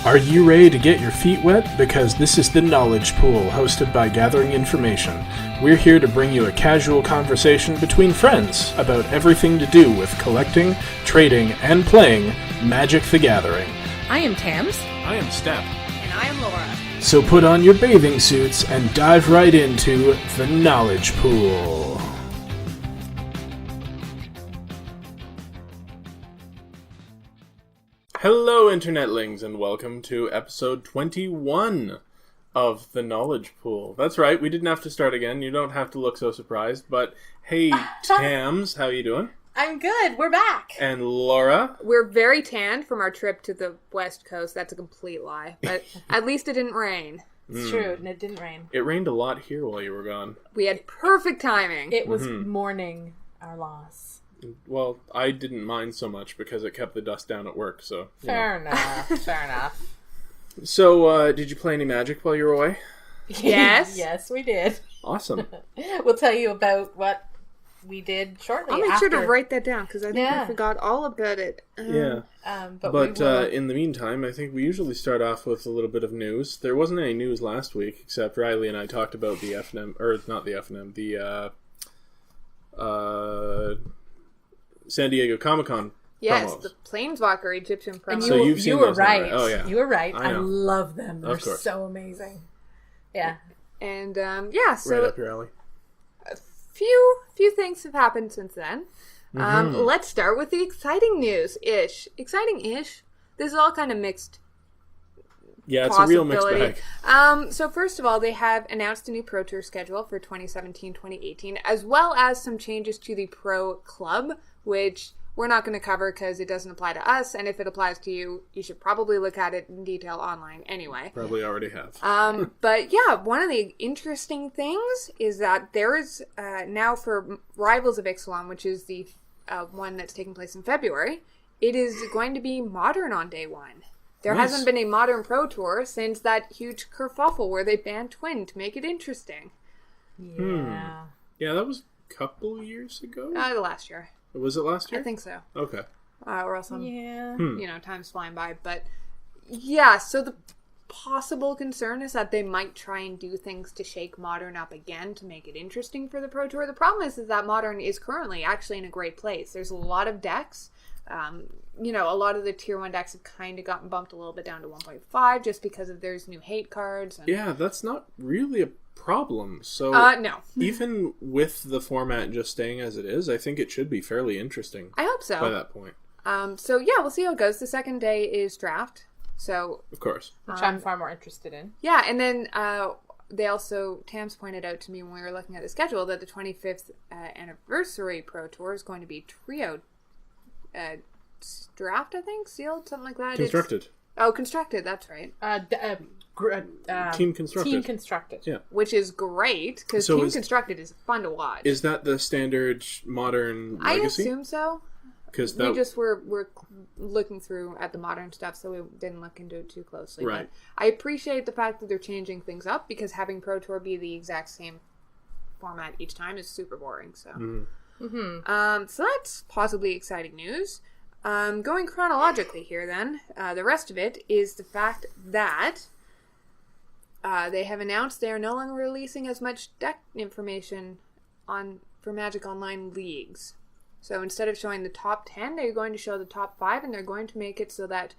Are you ready to get your feet wet? Because this is the Knowledge Pool, hosted by Gathering Information. We're here to bring you a casual conversation between friends about everything to do with collecting, trading, and playing Magic the Gathering. I am Tams. I am Step. And I am Laura. So put on your bathing suits and dive right into the Knowledge Pool. Hello, Internetlings, and welcome to episode 21 of the Knowledge Pool. That's right, we didn't have to start again. You don't have to look so surprised. But hey, Tams, how you doing? I'm good. We're back. And Laura? We're very tanned from our trip to the West Coast. That's a complete lie. But at least it didn't rain. It's true, and it didn't rain. It rained a lot here while you were gone. We had perfect timing. It was mourning our loss. Well, I didn't mind so much because it kept the dust down at work, so... Fair enough. So, did you play any Magic while you were away? Yes. Yes, we did. Awesome. We'll tell you about what we did shortly I'll make after. sure to write that down because I think I forgot all about it. Yeah. But in the meantime, I think we usually start off with a little bit of news. There wasn't any news last week, except Riley and I talked about the FNM, or not the FNM, the San Diego Comic-Con Yes, promos. the Planeswalker Egyptian promo. And So you've seen you were those now, right. right? Oh, yeah. You were right. I I know. love them. They're Of course. so amazing. Yeah. And, so Right up your alley. few things have happened since then. Let's start with the exciting news-ish. Exciting-ish? This is all kind of mixed. Yeah, it's a real mixed possibility. bag. So first of all, they have announced a new Pro Tour schedule for 2017-2018, as well as some changes to the Pro Club, which we're not going to cover because it doesn't apply to us, and if it applies to you, you should probably look at it in detail online anyway. Probably already have. But yeah, one of the interesting things is that there is now for Rivals of Ixalan, which is the one that's taking place in February, it is going to be Modern on day one. There Nice. hasn't been a Modern Pro Tour since that huge kerfuffle where they banned Twin to make it interesting. Yeah. Yeah, that was a couple years ago? Last year. Was it last year? I think so. Okay. Or else I'm, Yeah. time's flying by. But yeah, so the possible concern is that they might try and do things to shake Modern up again to make it interesting for the Pro Tour. The problem is that Modern is currently actually in a great place. There's a lot of decks. A lot of the tier 1 decks have kind of gotten bumped a little bit down to 1.5 just because of there's new hate cards. And... Yeah, that's not really a problem. So no. even with the format just staying as it is, I think it should be fairly interesting I hope so. by that point. So yeah, we'll see how it goes. The second day is draft. So Of course. Which I'm far more interested in. yeah, and then they also, Tams pointed out to me when we were looking at the schedule that the 25th anniversary Pro Tour is going to be trio draft, I think, sealed, something like that. Constructed. Constructed, that's right. Team Constructed. Team Constructed. Yeah. Which is great, because So Team Constructed is fun to watch. Is that the standard Modern I Legacy? assume so. Because We just were looking through at the Modern stuff, so we didn't look into it too closely. Right. But I appreciate the fact that they're changing things up, because having Pro Tour be the exact same format each time is super boring. So, so that's possibly exciting news. Going chronologically here, then, the rest of it is the fact that they have announced they are no longer releasing as much deck information for Magic Online leagues. So instead of showing the top 10, they're going to show the top 5, and they're going to make it so that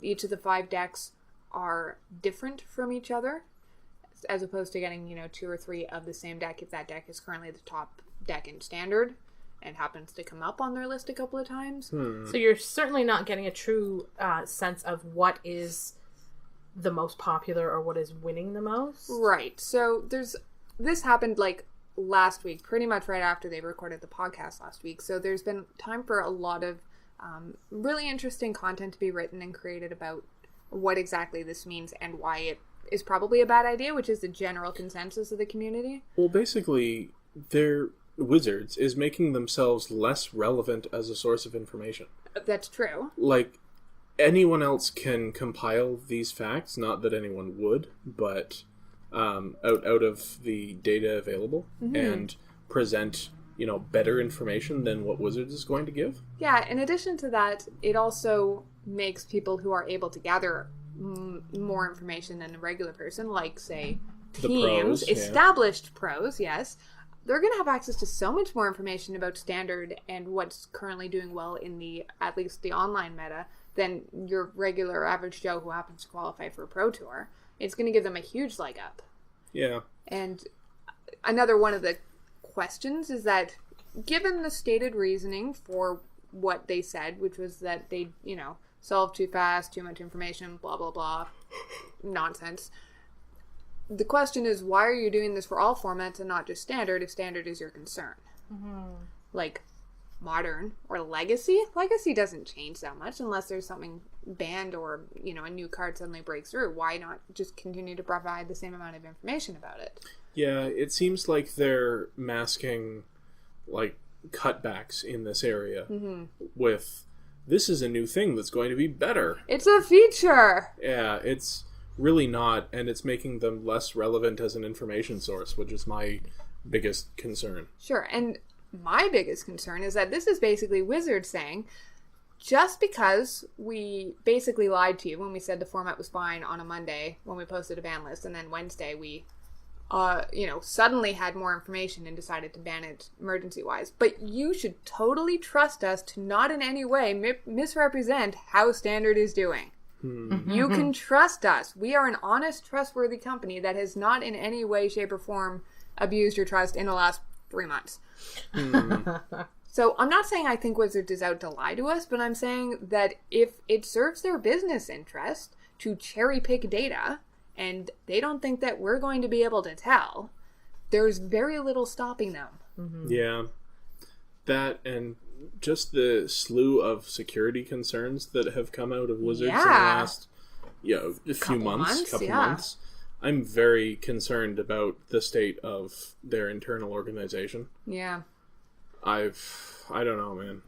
each of the 5 decks are different from each other, as opposed to getting, 2 or 3 of the same deck if that deck is currently the top deck in Standard and happens to come up on their list a couple of times. So you're certainly not getting a true sense of what is the most popular or what is winning the most. Right. So this happened last week, pretty much right after they recorded the podcast last week. So there's been time for a lot of really interesting content to be written and created about what exactly this means and why it is probably a bad idea, which is the general consensus of the community. Well, basically, Wizards is making themselves less relevant as a source of information. That's true. Anyone else can compile these facts, not that anyone would, but out of the data available and present, better information than what Wizards is going to give. Yeah, in addition to that, it also makes people who are able to gather more information than a regular person, like, say, The teams, pros, yeah. established pros, yes, they're going to have access to so much more information about Standard and what's currently doing well in at least the online meta than your regular average Joe who happens to qualify for a Pro Tour. It's going to give them a huge leg up. Yeah. And another one of the questions is that, given the stated reasoning for what they said, which was that they, solve too fast, too much information, blah, blah, blah, nonsense. The question is, why are you doing this for all formats and not just Standard if Standard is your concern? Mm-hmm. Like, Modern or Legacy? Legacy doesn't change that much unless there's something banned or, a new card suddenly breaks through. Why not just continue to provide the same amount of information about it? Yeah, it seems like they're masking, like, cutbacks in this area with, this is a new thing that's going to be better. It's a feature! Yeah, it's really not, and it's making them less relevant as an information source, which is my biggest concern. Sure, and my biggest concern is that this is basically Wizards saying, just because we basically lied to you when we said the format was fine on a Monday when we posted a ban list, and then Wednesday we suddenly had more information and decided to ban it emergency-wise. But you should totally trust us to not in any way misrepresent how Standard is doing. You can trust us. We are an honest, trustworthy company that has not in any way, shape, or form abused your trust in the last 3 months. So I'm not saying I think Wizards is out to lie to us, but I'm saying that if it serves their business interest to cherry-pick data, and they don't think that we're going to be able to tell, there's very little stopping them. Yeah. That and just the slew of security concerns that have come out of Wizards in the last couple months. I'm very concerned about the state of their internal organization. Yeah. I don't know, man.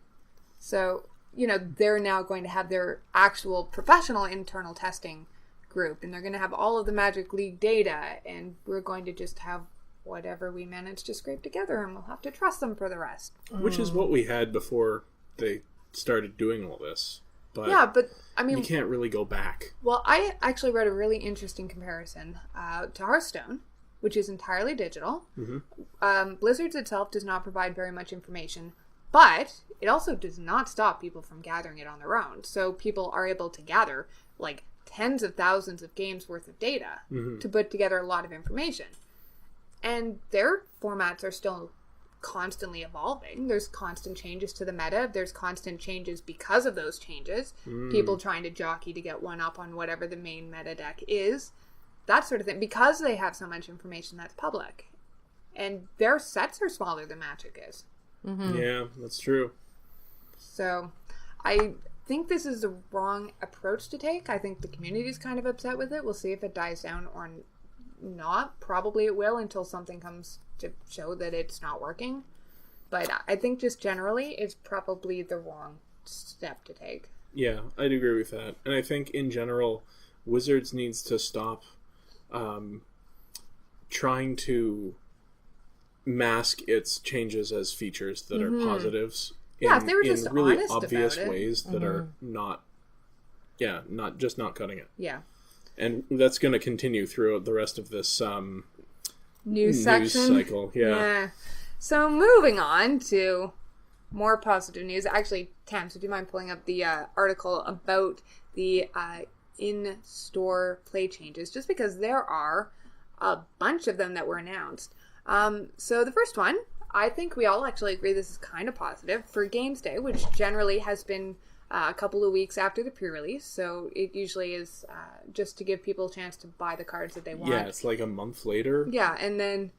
So, they're now going to have their actual professional internal testing group, and they're going to have all of the Magic League data, and we're going to just have whatever we manage to scrape together, and we'll have to trust them for the rest. Which is what we had before they started doing all this. But yeah, but I mean, you can't really go back. Well, I actually read a really interesting comparison to Hearthstone, which is entirely digital. Blizzards itself does not provide very much information, but it also does not stop people from gathering it on their own. So people are able to gather like tens of thousands of games worth of data to put together a lot of information. And their formats are still constantly evolving. There's constant changes to the meta. There's constant changes because of those changes. People trying to jockey to get one up on whatever the main meta deck is. That sort of thing. Because they have so much information that's public. And their sets are smaller than Magic is. Yeah, that's true. So, I think this is the wrong approach to take. I think the community's kind of upset with it. We'll see if it dies down or not. Probably it will until something comes to show that it's not working. But I think just generally it's probably the wrong step to take. Yeah, I'd agree with that. And I think in general, Wizards needs to stop trying to mask its changes as features that are positives if they were just in really honest obvious about it. ways that are not cutting it. Yeah. And that's going to continue throughout the rest of this news cycle. Yeah. So moving on to more positive news. Actually, Tams, would you mind pulling up the article about the in-store play changes? Just because there are a bunch of them that were announced. So the first one, I think we all actually agree this is kind of positive for Games Day, which generally has been a couple of weeks after the pre-release, so it usually is just to give people a chance to buy the cards that they want. Yeah, it's like a month later. Yeah, and then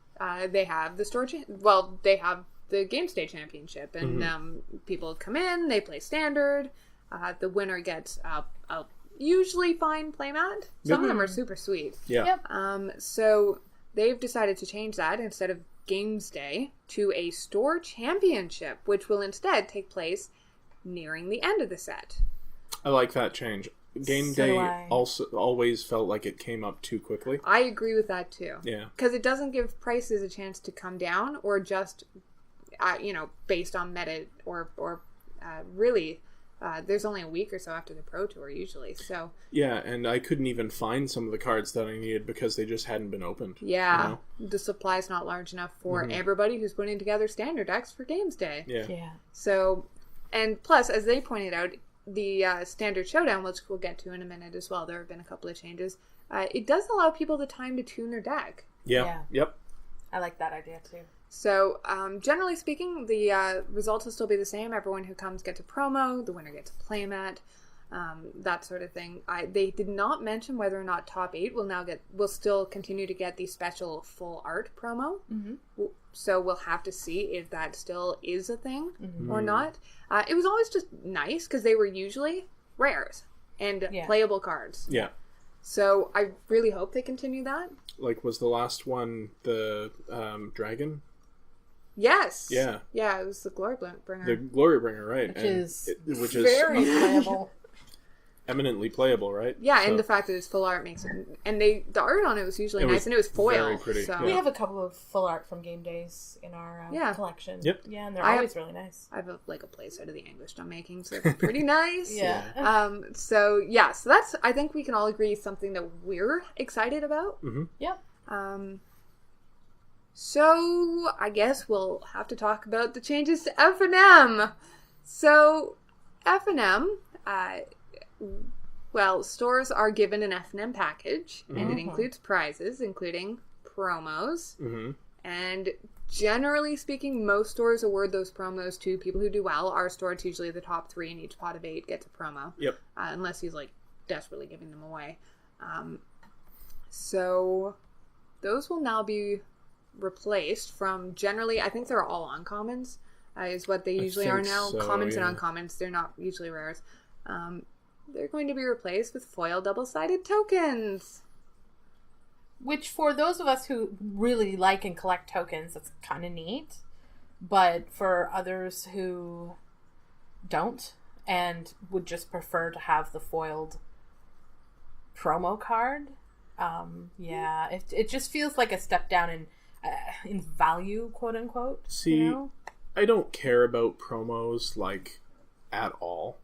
they have the they have the Games Day Championship, and people come in, they play Standard, the winner gets a usually fine playmat. Some of them are super sweet. Yeah. So they've decided to change that instead of Games Day to a store championship, which will instead take place nearing the end of the set. I like that change. Game Day also always felt like it came up too quickly. I agree with that too. Yeah. Because it doesn't give prices a chance to come down or just, based on meta or really there's only a week or so after the Pro Tour usually. So yeah, and I couldn't even find some of the cards that I needed because they just hadn't been opened. Yeah, the supply's not large enough for everybody who's putting together standard decks for Games Day. Yeah. So, and plus, as they pointed out, the Standard Showdown, which we'll get to in a minute as well, there have been a couple of changes. It does allow people the time to tune their deck. Yeah. Yep. I like that idea too. So, generally speaking, the results will still be the same. Everyone who comes gets a promo. The winner gets a playmat. That sort of thing. They did not mention whether or not top 8 will still continue to get the special full art promo. Mm-hmm. So we'll have to see if that still is a thing or not. It was always just nice because they were usually rares and playable cards. Yeah. So I really hope they continue that. Like, was the last one the dragon? Yes. Yeah. Yeah, it was the Glory Bringer. The Glory Bringer, right. Which is very playable. Eminently playable, right? Yeah, so. And the fact that it's full art makes it... And the art on it was usually nice, and it was foil. Very pretty. So. We have a couple of full art from Game Days in our collection. Yep. Yeah, and they're always really nice. I have a playset of the English I'm making, so they're pretty nice. Yeah. So that's, I think we can all agree, something that we're excited about. Mm-hmm. Yep. So I guess we'll have to talk about the changes to F&M. So F&M... stores are given an F&M package, and it includes prizes, including promos. Mm-hmm. And generally speaking, most stores award those promos to people who do well. Our store, it's usually the top 3 in each pot of 8 gets a promo. Yep. Unless he's, desperately giving them away. So those will now be replaced from generally, I think they're all uncommons, is what they usually are now. So, commons and uncommons, they're not usually rares. They're going to be replaced with foil double-sided tokens. Which, for those of us who really like and collect tokens, that's kind of neat. But for others who don't and would just prefer to have the foiled promo card, it just feels like a step down in value, quote unquote. See, I don't care about promos at all.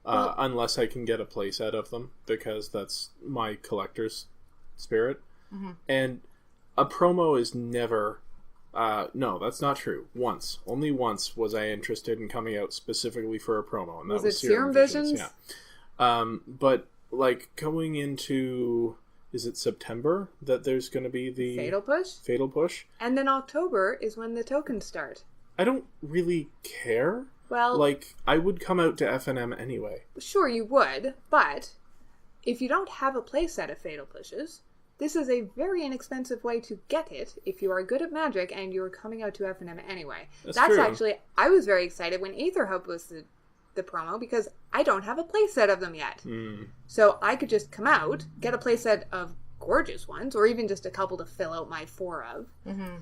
Unless I can get a playset of them, because that's my collector's spirit. Mm-hmm. And a promo is never... no, that's not true. Only once was I interested in coming out specifically for a promo. And that was Serum Visions? Yeah. But, going into... Is it September that there's going to be the... Fatal Push? And then October is when the tokens start. I don't really care. Well, I would come out to F&M anyway. Sure, you would, but if you don't have a playset of Fatal Pushes, this is a very inexpensive way to get it if you are good at Magic and you're coming out to F&M anyway. That's true. Actually, I was very excited when Aether Hope was the promo because I don't have a playset of them yet. Mm. So I could just come out, get a playset of gorgeous ones, or even just a couple to fill out my 4 of. Mm-hmm.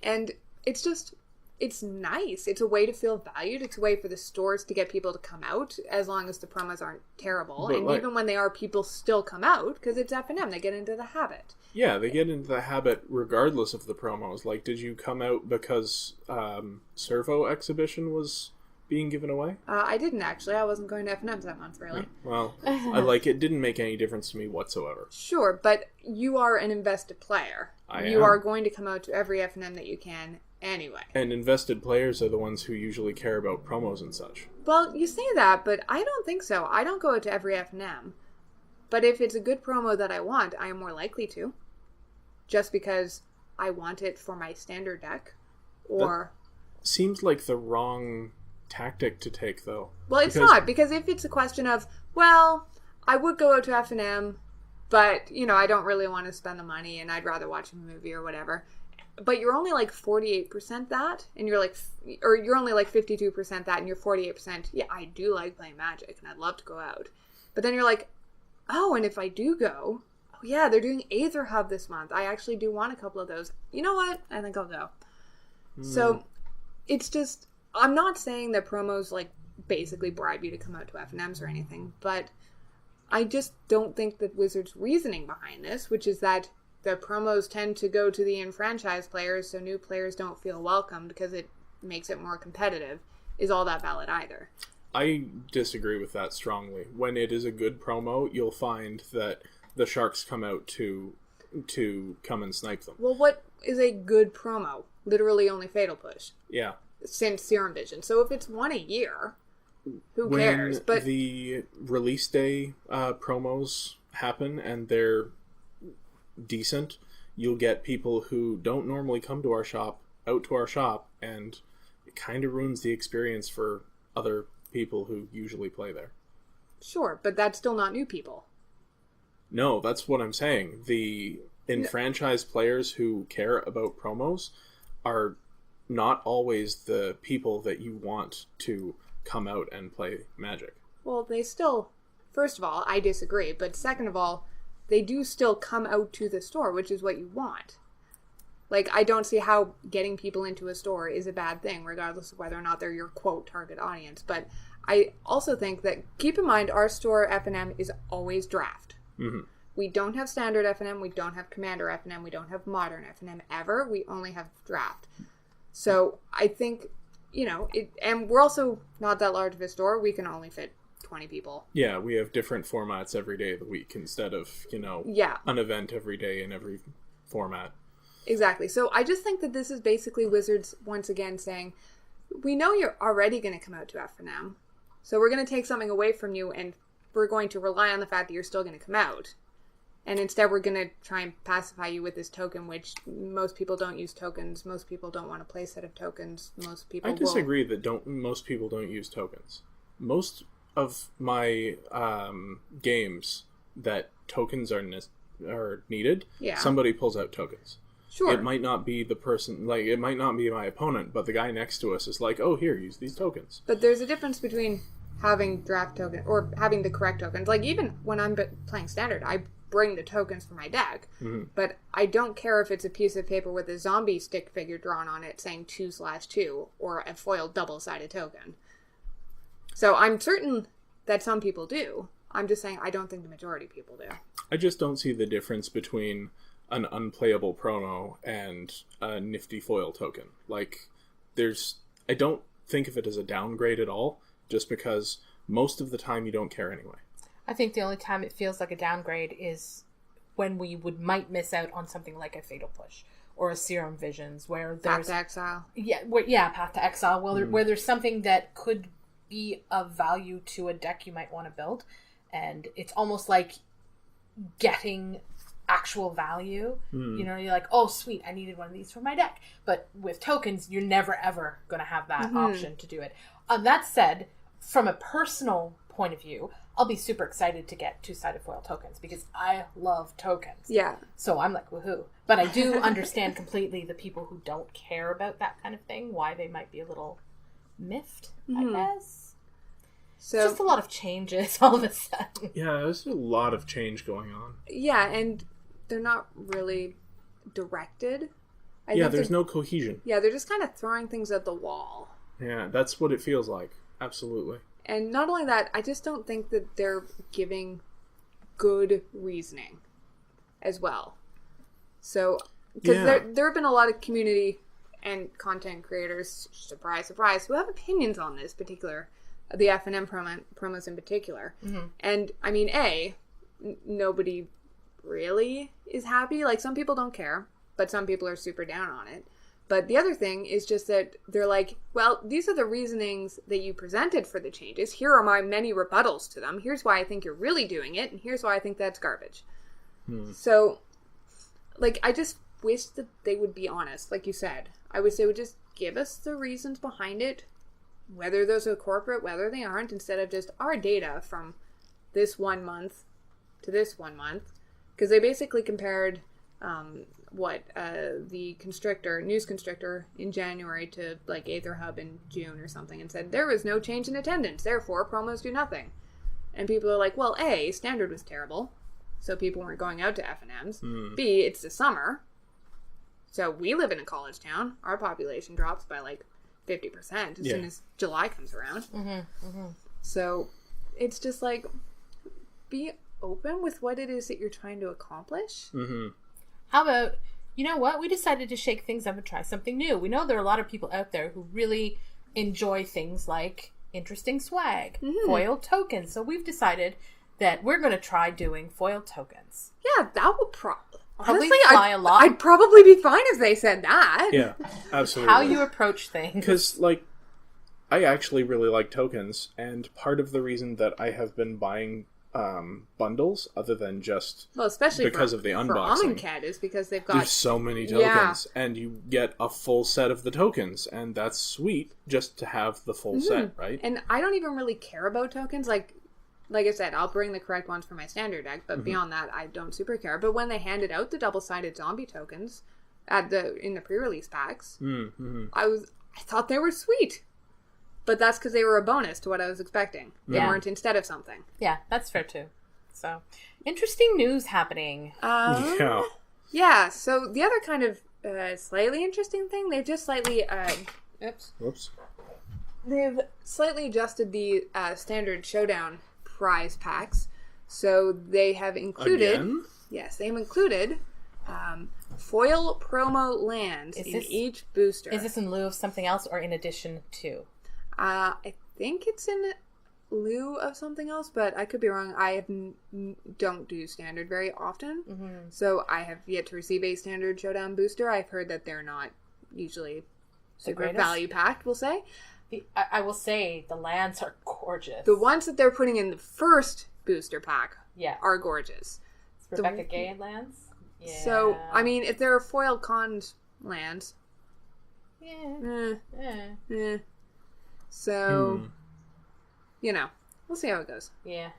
And it's just... It's nice. It's a way to feel valued. It's a way for the stores to get people to come out, as long as the promos aren't terrible. But even when they are, people still come out, because it's F&M. They get into the habit. Yeah, they get into the habit regardless of the promos. Did you come out because Servo Exhibition was being given away? I didn't, actually. I wasn't going to F&M's that month, really. Well, it didn't make any difference to me whatsoever. Sure, but you are an invested player. You are going to come out to every F&M that you can anyway. And invested players are the ones who usually care about promos and such. Well, you say that, but I don't think so. I don't go out to every F&M. But if it's a good promo that I want, I am more likely to. Just because I want it for my standard deck. Or... That seems like the wrong tactic to take, though. Well, it's not, because if it's a question of, I would go out to F&M, but, I don't really want to spend the money and I'd rather watch a movie or whatever. But you're only 48% that, and you're only 52% that, and you're 48%, yeah, I do like playing Magic, and I'd love to go out. But then you're and if I do go, they're doing Aether Hub this month. I actually do want a couple of those. You know what? I think I'll go. So, it's just, I'm not saying that promos, basically bribe you to come out to F&Ms or anything, but I just don't think that Wizards' reasoning behind this, which is that the promos tend to go to the enfranchised players, so new players don't feel welcomed because it makes it more competitive, is all that valid either. I disagree with that strongly. When it is a good promo, you'll find that the sharks come out to come and snipe them. Well, what is a good promo? Literally only Fatal Push. Yeah. Since Serum Vision. So if it's one a year, who cares? But the release day promos happen and they're decent, you'll get people who don't normally come to our shop out to our shop, and it kind of ruins the experience for other people who usually play there. Sure, but that's still not new people. No, that's what I'm saying. The enfranchised players who care about promos are not always the people that you want to come out and play Magic. Well, they still, first of all, I disagree, but second of all, they do still come out to the store, which is what you want. Like, I don't see how getting people into a store is a bad thing, regardless of whether or not they're your, quote, target audience. But I also think that, keep in mind, our store FNM is always draft. Mm-hmm. We don't have standard FNM, we don't have commander FNM, we don't have modern FNM ever, we only have draft. So I think, and we're also not that large of a store, we can only fit 20 people. Yeah, we have different formats every day of the week instead of, an event every day in every format. Exactly. So I just think that this is basically Wizards once again saying, we know you're already going to come out to FNM, so we're going to take something away from you and we're going to rely on the fact that you're still going to come out. And instead we're going to try and pacify you with this token, which most people don't use tokens. Most people don't want to play a set of tokens. Most people I disagree that most people don't use tokens. Most of my games that tokens are needed, somebody pulls out tokens. Sure. It might not be the person, it might not be my opponent, but the guy next to us is like, oh, here, use these tokens. But there's a difference between having draft tokens or having the correct tokens. Like, even when I'm playing Standard, I bring the tokens for my deck. Mm-hmm. But I don't care if it's a piece of paper with a zombie stick figure drawn on it saying 2/2 or a foiled double-sided token. So I'm certain that some people do. I'm just saying I don't think the majority of people do. I just don't see the difference between an unplayable promo and a nifty foil token. I don't think of it as a downgrade at all, just because most of the time you don't care anyway. I think the only time it feels like a downgrade is when we might miss out on something like a Fatal Push or a Serum Visions, where there's Path to Exile. Path to Exile. Where there's something that could be of value to a deck you might want to build, and it's almost like getting actual value. You're like, oh sweet, I needed one of these for my deck. But with tokens, you're never ever going to have that option to do it. That said, from a personal point of view, I'll be super excited to get two-sided foil tokens because I love tokens. Yeah. So I'm like, woohoo. But I do understand completely the people who don't care about that kind of thing, why they might be a little miffed, I guess. So just a lot of changes all of a sudden. Yeah, there's a lot of change going on. Yeah, and they're not really directed. There's no cohesion. Yeah, they're just kind of throwing things at the wall. Yeah, that's what it feels like. Absolutely. And not only that, I just don't think that they're giving good reasoning as well. So, because there have been a lot of community and content creators, surprise, surprise, who have opinions on this particular, the FNM promos in particular. Mm-hmm. And, I mean, nobody really is happy. Like, some people don't care, but some people are super down on it. But the other thing is just that they're like, well, these are the reasonings that you presented for the changes. Here are my many rebuttals to them. Here's why I think you're really doing it, and here's why I think that's garbage. So, I just wish that they would be honest, like you said. I wish they would just give us the reasons behind it, whether those are corporate, whether they aren't, instead of just our data from this 1 month to this 1 month. Because they basically compared the news constrictor in January to Aether Hub in June or something, and said there was no change in attendance, therefore promos do nothing. And people are like, well, A, Standard was terrible, so people weren't going out to FNMs. B, it's the summer, so we live in a college town. Our population drops by 50% as soon as July comes around. So it's just be open with what it is that you're trying to accomplish. How about, you know what? We decided to shake things up and try something new. We know there are a lot of people out there who really enjoy things like interesting swag, foil tokens. So we've decided that we're going to try doing foil tokens. Yeah, that would probably fly a lot. I'd probably be fine if they said that. Yeah, absolutely. How you approach things. Because, like, I actually really like tokens, and part of the reason that I have been buying bundles, other than just especially because of the unboxing, for Amonkhet, is because they've got there's so many tokens, and you get a full set of the tokens, and that's sweet just to have the full set, right? And I don't even really care about tokens. Like I said, I'll bring the correct ones for my standard deck, but beyond that, I don't super care. But when they handed out the double-sided zombie tokens in the pre-release packs, I thought they were sweet. But that's because they were a bonus to what I was expecting. They weren't instead of something. Yeah, that's fair too. So, interesting news happening. Yeah, so the other kind of slightly interesting thing, they've just slightly... Whoops. They've slightly adjusted the standard showdown prize packs. So they have included... Again? Yes, they have included foil promo lands in each booster. Is this in lieu of something else or in addition to? I think it's in lieu of something else, but I could be wrong. I don't do standard very often, so I have yet to receive a standard showdown booster. I've heard that they're not usually super value packed. We'll say. I will say the lands are gorgeous. The ones that they're putting in the first booster pack, are gorgeous. It's Rebecca Gay lands. Yeah. So I mean, if they're foil cons lands, So, we'll see how it goes. Yeah.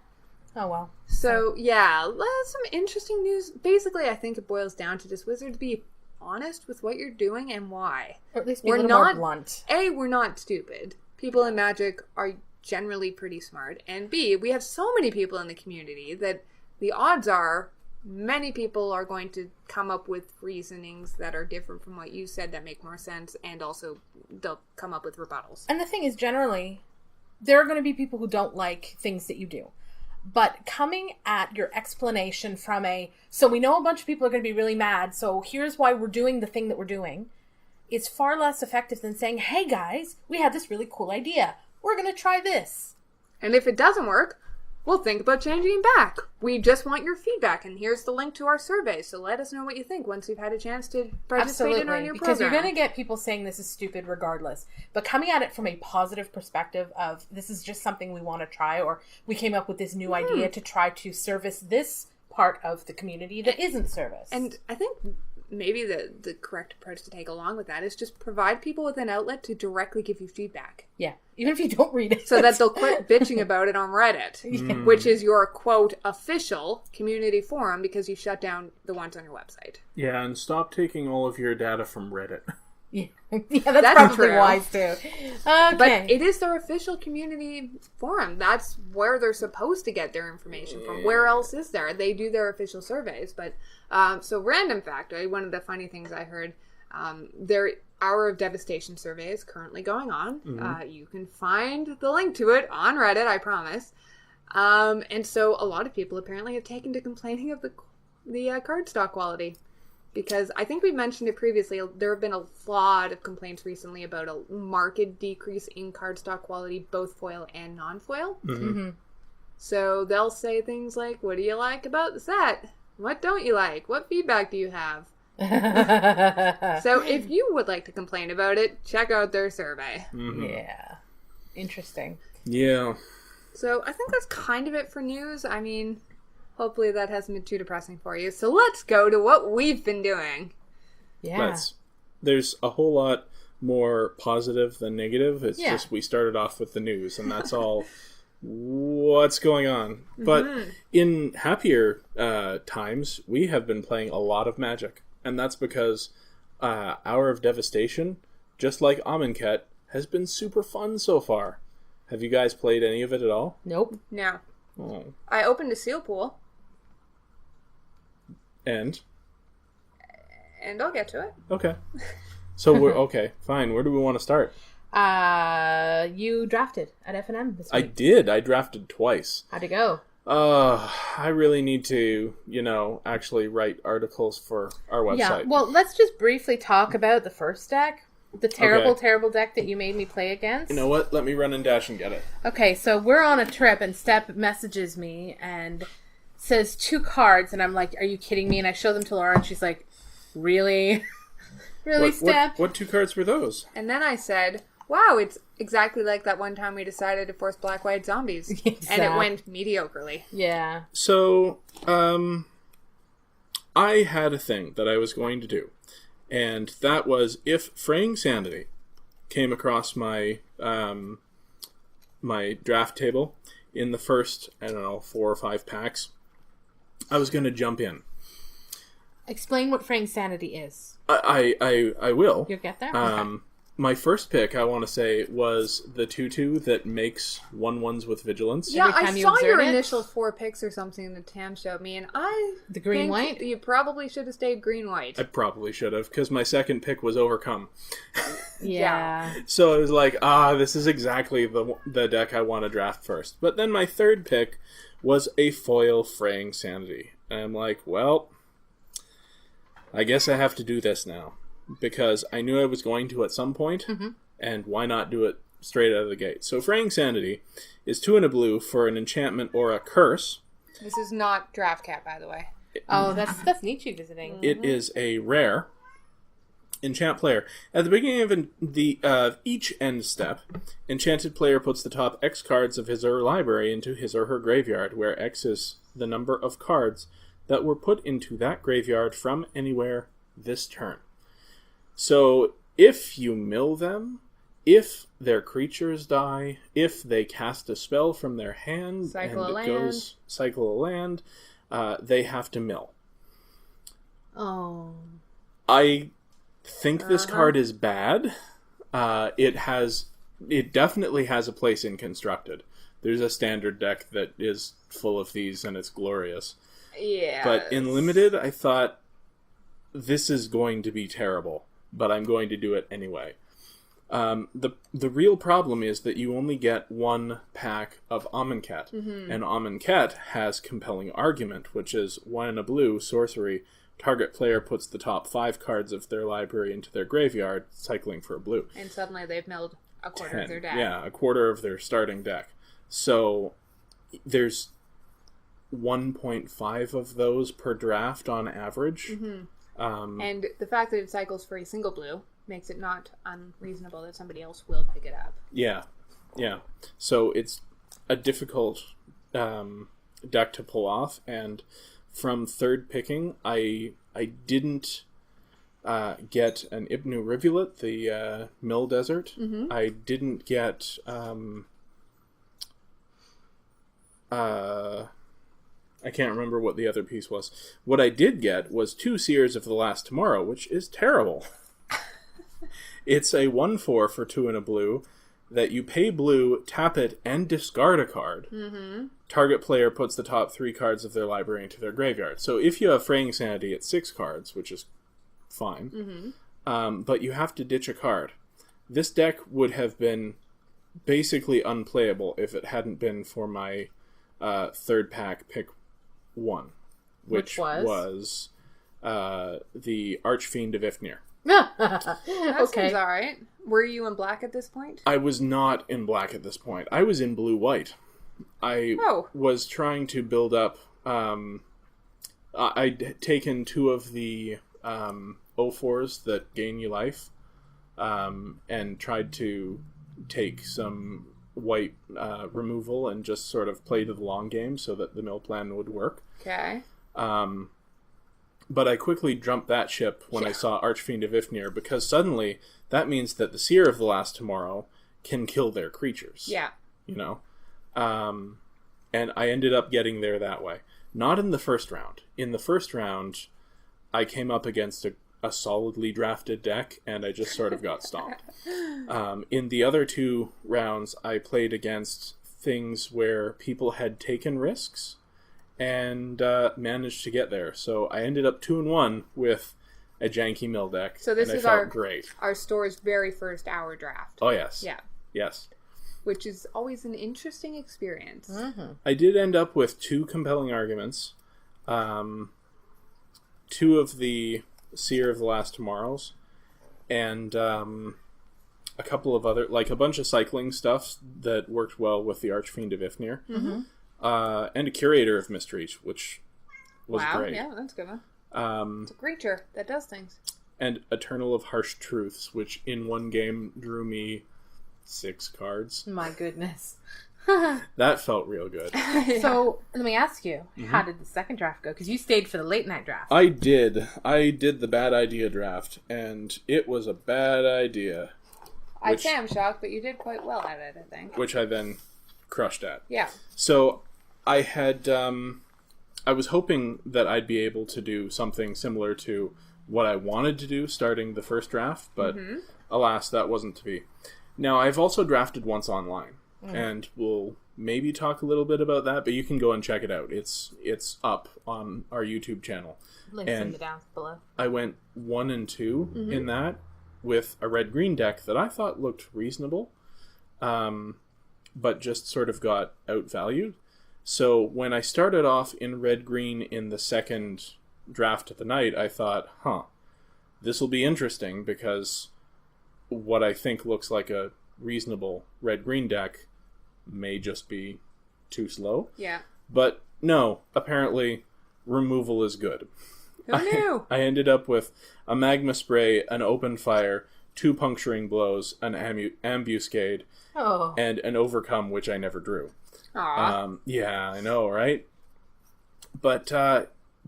Oh, well. So, some interesting news. Basically, I think it boils down to just Wizards be honest with what you're doing and why. Or at least be a little more blunt. A, we're not stupid. People in Magic are generally pretty smart. And B, we have so many people in the community that the odds are many people are going to come up with reasonings that are different from what you said that make more sense, and also they'll come up with rebuttals. And the thing is, generally, there are going to be people who don't like things that you do. But coming at your explanation from so we know a bunch of people are going to be really mad, so here's why we're doing the thing that we're doing, is far less effective than saying, hey guys, we had this really cool idea. We're going to try this. And if it doesn't work, we'll think about changing it back. We just want your feedback, and here's the link to our survey, so let us know what you think once you've had a chance to participate in our new program. Because you're going to get people saying this is stupid regardless. But coming at it from a positive perspective of this is just something we want to try, or we came up with this new idea to try to service this part of the community that isn't serviced. And I think maybe the correct approach to take along with that is just provide people with an outlet to directly give you feedback. Yeah, even if you don't read it. So that they'll quit bitching about it on Reddit, which is your, quote, official community forum because you shut down the ones on your website. Yeah, and stop taking all of your data from Reddit. Yeah, that's probably wise too. Okay. But it is their official community forum. That's where they're supposed to get their information from. Where else is there? They do their official surveys. But so random factoid, one of the funny things I heard, their Hour of Devestation survey is currently going on. You can find the link to it on Reddit, I promise. And so a lot of people apparently have taken to complaining of the cardstock quality. Because I think we mentioned it previously, there have been a lot of complaints recently about a marked decrease in cardstock quality, both foil and non-foil. So they'll say things like, what do you like about the set? What don't you like? What feedback do you have? So if you would like to complain about it, check out their survey. Yeah. Interesting. Yeah. So I think that's kind of it for news. I mean, hopefully that hasn't been too depressing for you. So let's go to what we've been doing. Yeah. There's a whole lot more positive than negative. It's just we started off with the news, and that's all what's going on. But in happier times, we have been playing a lot of Magic. And that's because Hour of Devestation, just like Amonkhet, has been super fun so far. Have you guys played any of it at all? Nope. No. Oh. I opened a seal pool. And I'll get to it. Okay. So we're okay, fine. Where do we want to start? You drafted at F&M this week. I did. I drafted twice. How'd it go? I really need to, actually write articles for our website. Yeah. Well, let's just briefly talk about the first deck. The terrible deck that you made me play against. You know what? Let me run and dash and get it. Okay, so we're on a trip and Step messages me and says 2 cards, and I'm like, are you kidding me? And I show them to Laura, and she's like, really? Really, Step? What 2 cards were those? And then I said, wow, it's exactly like that one time we decided to force black-white zombies. Exactly. And it went mediocrely. Yeah. So, I had a thing that I was going to do. And that was, if Fraying Sanity came across my my draft table in the first, 4 or 5 packs, I was going to jump in. Explain what Fraying Sanity is. I will. You'll get there? Okay. My first pick, I want to say, was the 2/2 that makes 1/1s with Vigilance. Yeah, I saw your initial 4 picks or something that Tam showed me, and the green-white? You probably should have stayed green-white. I probably should have, because my second pick was Overcome. Yeah. So I was like, this is exactly the deck I want to draft first. But then my third pick was a foil Fraying Sanity. And I'm like, well, I guess I have to do this now. Because I knew I was going to at some point, and why not do it straight out of the gate? So Fraying Sanity is 2 and a blue for an enchantment or a curse. This is not Draft Cat, by the way. That's Nietzsche visiting. It is a rare enchant player. At the beginning of each end step, enchanted player puts the top X cards of his or her library into his or her graveyard, where X is the number of cards that were put into that graveyard from anywhere this turn. So, if you mill them, if their creatures die, if they cast a spell from their hand, cycle a land, they have to mill. Oh. I think this card is bad. It definitely has a place in Constructed. There's a standard deck that is full of these, and it's glorious. Yeah. But in Limited, I thought, this is going to be terrible. But I'm going to do it anyway. The real problem is that you only get 1 pack of Amonkhet. And Amonkhet has Compelling Argument, which is 1 and a blue, sorcery. Target player puts the top 5 cards of their library into their graveyard, cycling for a blue. And suddenly they've milled a quarter of their deck. Yeah, a quarter of their starting deck. So there's 1.5 of those per draft on average. And the fact that it cycles for a single blue makes it not unreasonable that somebody else will pick it up. Yeah. So it's a difficult deck to pull off, and from third picking, I didn't get an Ibnu Rivulet, the Mill Desert. I didn't get I can't remember what the other piece was. What I did get was 2 Seers of the Last Tomorrow, which is terrible. It's a 1/4 for 2 and a blue that you pay blue, tap it, and discard a card. Target player puts the top 3 cards of their library into their graveyard. So if you have Fraying Sanity at 6 cards, which is fine, but you have to ditch a card. This deck would have been basically unplayable if it hadn't been for my third pack pick 1, which was the Archfiend of Ifnir. That seems alright. Were you in black at this point? I was not in black at this point. I was in blue-white. I was trying to build up... I'd taken 2 of the O4s that gain you life, and tried to take some white removal and just sort of play to the long game so that the mill plan would work. Okay. But I quickly jumped that ship when I saw Archfiend of Ifnir, because suddenly that means that the Seer of the Last Tomorrow can kill their creatures. Yeah. You know? And I ended up getting there that way. Not in the first round. In the first round, I came up against a solidly drafted deck, and I just sort of got stomped. In the other 2 rounds, I played against things where people had taken risks and managed to get there. So I ended up 2-1 with a janky mill deck. So this and is I felt great. Our store's very first hour draft. Oh, yes. Yeah. Yes. Which is always an interesting experience. I did end up with 2 compelling arguments. 2 of the Seer of the Last Tomorrows, and a couple of other, like a bunch of cycling stuff that worked well with the Archfiend of Ifnir, and a Curator of Mistreat, which was great. Yeah, that's a good one. It's a creature that does things. And Eternal of Harsh Truths, which in one game drew me 6 cards. My goodness. That felt real good. So, let me ask you, how did the second draft go? Because you stayed for the late night draft. I did the bad idea draft, and it was a bad idea. I'd say I'm shocked, but you did quite well at it, I think. Which I then crushed at. Yeah. So, I had, I was hoping that I'd be able to do something similar to what I wanted to do starting the first draft, but alas, that wasn't to be. Now, I've also drafted once online. And we'll maybe talk a little bit about that, but you can go and check it out. It's up on our YouTube channel. Links in the down below. I went 1 and 2 in that with a red-green deck that I thought looked reasonable, but just sort of got outvalued. So when I started off in red-green in the second draft of the night, I thought, this will be interesting because what I think looks like a reasonable red-green deck may just be too slow. Yeah. But no, apparently removal is good. Who knew? I ended up with a Magma Spray, an Open Fire, 2 Puncturing Blows, an Ambuscade, and an Overcome, which I never drew. Aww. Yeah, I know, right? But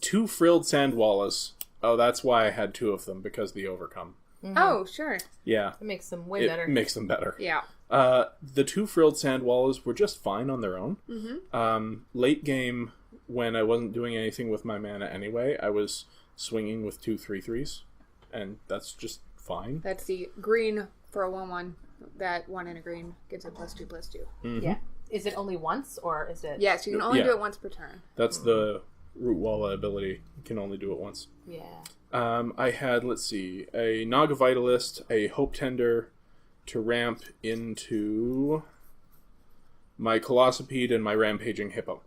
2 Frilled Sandwallas. Oh, that's why I had 2 of them, because the Overcome. Oh, sure. Yeah. It makes them way better. It makes them better. Yeah. The 2 Frilled Sandwallas were just fine on their own. Late game, when I wasn't doing anything with my mana anyway, I was swinging with 2 3/3s, and that's just fine. That's the green for a 1/1. That 1 in a green gets a +2/+2. Yeah. Is it only once, or is it... Yes, you can only do it once per turn. That's the Rootwalla ability. You can only do it once. Yeah. I had, let's see, a Naga Vitalist, a Hope Tender to ramp into my Colossopede and my Rampaging Hippo.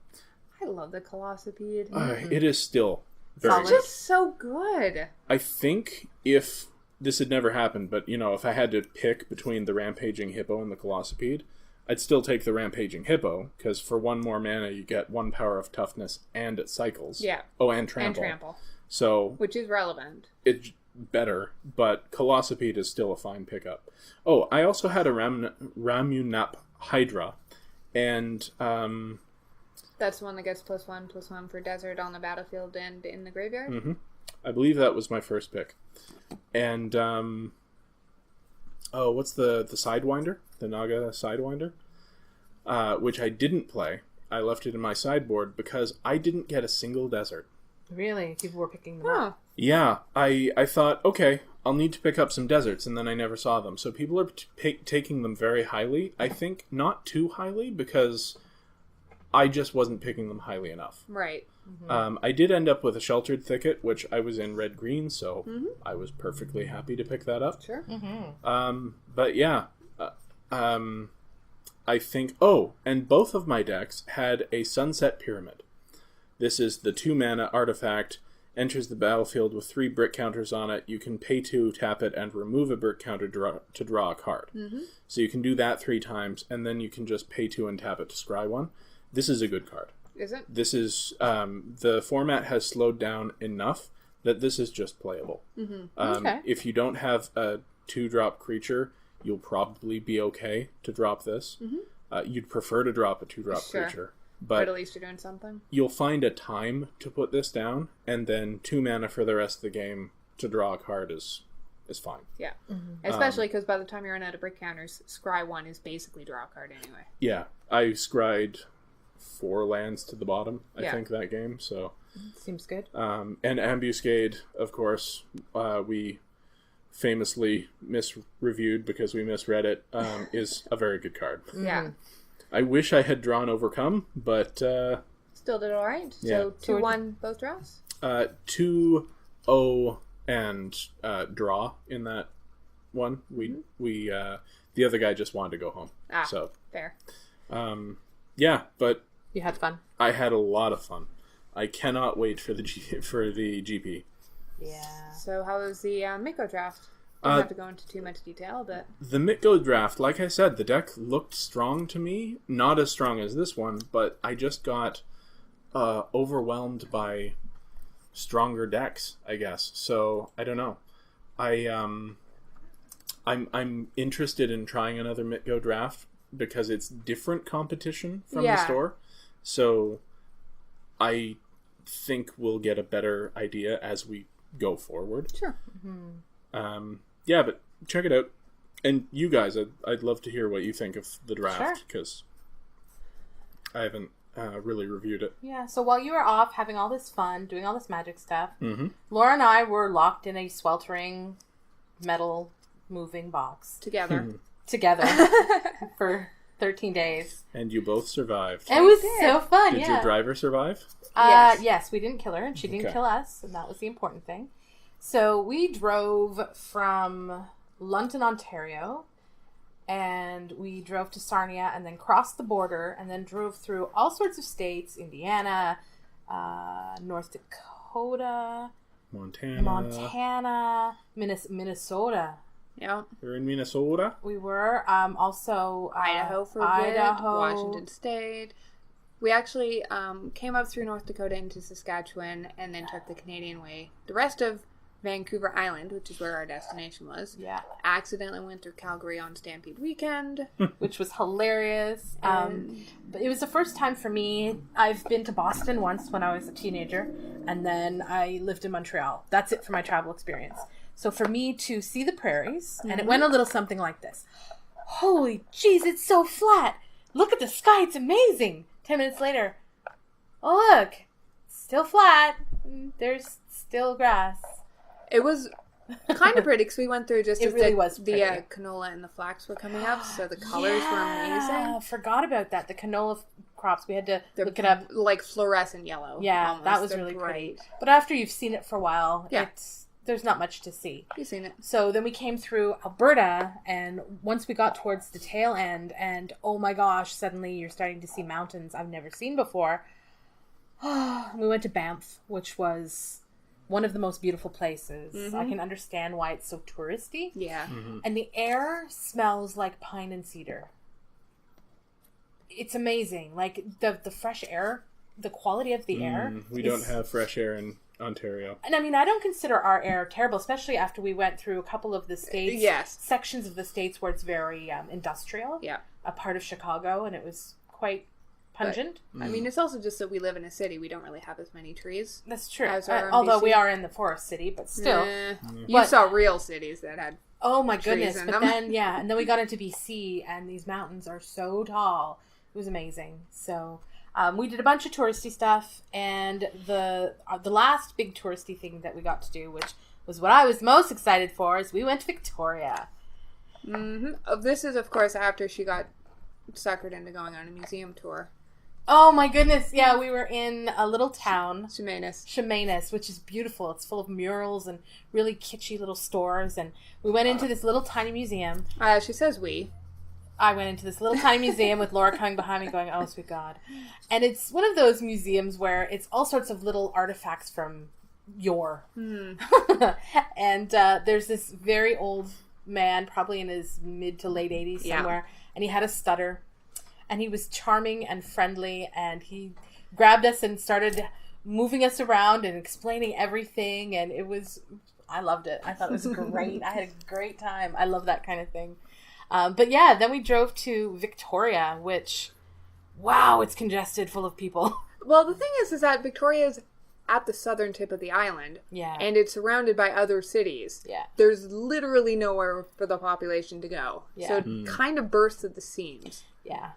I love the Colossopede. It is still very It's good. just so good. I think if this had never happened, but, if I had to pick between the Rampaging Hippo and the Colossopede, I'd still take the Rampaging Hippo, because for 1 more mana you get 1 power of toughness and it cycles. Yeah. Oh, and trample. And trample. So... Which is relevant. It's better, but Colossopede is still a fine pickup. Oh, I also had a Ramunap Hydra, and... That's the one that gets +1/+1 for desert on the battlefield and in the graveyard? I believe that was my first pick. And, what's the Sidewinder? The Naga Sidewinder? Which I didn't play. I left it in my sideboard because I didn't get a single desert. Really? People were picking them up. Yeah, I thought, okay, I'll need to pick up some deserts, and then I never saw them. So people are taking them very highly. I think not too highly, because I just wasn't picking them highly enough. Right. I did end up with a Sheltered Thicket, which I was in red-green, so I was perfectly happy to pick that up. Sure. But yeah, I think... Oh, and both of my decks had a Sunset Pyramid. This is the 2-mana artifact, enters the battlefield with 3 brick counters on it. You can pay 2, tap it, and remove a brick counter to draw a card. So you can do that 3 times, and then you can just pay 2 and tap it to scry 1. This is a good card. Is it? This is... the format has slowed down enough that this is just playable. Okay. If you don't have a 2-drop creature, you'll probably be okay to drop this. You'd prefer to drop a 2-drop creature. But at least you're doing something. You'll find a time to put this down, and then 2 mana for the rest of the game to draw a card is fine. Yeah. Especially because by the time you run out of brick counters, scry 1 is basically draw a card anyway. Yeah. I scryed 4 lands to the bottom, I think, that game. So Seems good. And Ambuscade, of course, we famously misreviewed because we misread it, is a very good card. Yeah. I wish I had drawn Overcome, but... Still did all right. Yeah. So 2-1 both draws? 2-0 and draw in that one. We the other guy just wanted to go home. So fair. Yeah, but... You had fun? I had a lot of fun. I cannot wait for the GP. Yeah. So how was the Miko draft? Don't have to go into too much detail, but... The MTGO draft, like I said, the deck looked strong to me. Not as strong as this one, but I just got overwhelmed by stronger decks, I guess. So, I don't know. I'm interested in trying another MTGO draft because it's different competition from the store. So, I think we'll get a better idea as we go forward. Sure. Yeah, but check it out. And you guys, I'd love to hear what you think of the draft, because I haven't really reviewed it. Yeah, so while you were off having all this fun, doing all this magic stuff, Laura and I were locked in a sweltering metal moving box. Together. For 13 days. And you both survived. It was so fun, Did your driver survive? Yes, we didn't kill her, and she didn't kill us, and that was the important thing. So we drove from London, Ontario, and we drove to Sarnia, and then crossed the border, and then drove through all sorts of states: Indiana, North Dakota, Montana, Minnesota. Yeah. You're in Minnesota? We were. Also Idaho for a bit, Washington State. We actually came up through North Dakota into Saskatchewan and then took the Canadian way. The rest of Vancouver Island, which is where our destination was, accidentally went through Calgary on Stampede weekend. Which was hilarious. But it was the first time for me. I've been to Boston once when I was a teenager, and then I lived in Montreal. That's it for my travel experience. So for me to see the prairies, and it went a little something like this. Holy jeez, it's so flat. Look at the sky, it's amazing. 10 minutes later, oh look, it's still flat. There's still grass. It was kind of pretty because we went through just it as really the canola and the flax were coming up, so the colors were amazing. Forgot about that. The canola crops, we had to look it up. Like fluorescent yellow. Yeah, almost. That was really pretty. But after you've seen it for a while, there's not much to see. You've seen it. So then we came through Alberta, and once we got towards the tail end, and oh my gosh, suddenly you're starting to see mountains I've never seen before. We went to Banff, which was one of the most beautiful places. I can understand why it's so touristy. Yeah. And the air smells like pine and cedar. It's amazing. Like the fresh air, the quality of the air. We don't have fresh air in Ontario. And I mean, I don't consider our air terrible, especially after we went through a couple of the states, sections of the states where it's very industrial. Yeah. A part of Chicago, and it was quite pungent. But, I mean, it's also just that we live in a city. We don't really have as many trees. That's true. Although we are in the forest city, but still. You saw real cities that had oh my goodness. But then, and then we got into BC, and these mountains are so tall. It was amazing. So we did a bunch of touristy stuff, and the last big touristy thing that we got to do, which was what I was most excited for, is we went to Victoria. This is, of course, after she got suckered into going on a museum tour. Oh my goodness, yeah, we were in a little town. Chemainus, which is beautiful. It's full of murals and really kitschy little stores, and we went into this little tiny museum. She says we. I went into this little tiny museum with Laura coming behind me going, oh, sweet God. And it's one of those museums where it's all sorts of little artifacts from yore. And there's this very old man, probably in his mid to late 80s somewhere, and he had a stutter. And he was charming and friendly, and he grabbed us and started moving us around and explaining everything, and I loved it. I thought it was great. I had a great time. I love that kind of thing. But yeah, then we drove to Victoria, which, wow, it's congested, full of people. Well, the thing is that Victoria's at the southern tip of the island. Yeah. And it's surrounded by other cities. Yeah. There's literally nowhere for the population to go. Yeah. So it kind of bursts at the seams. Yeah.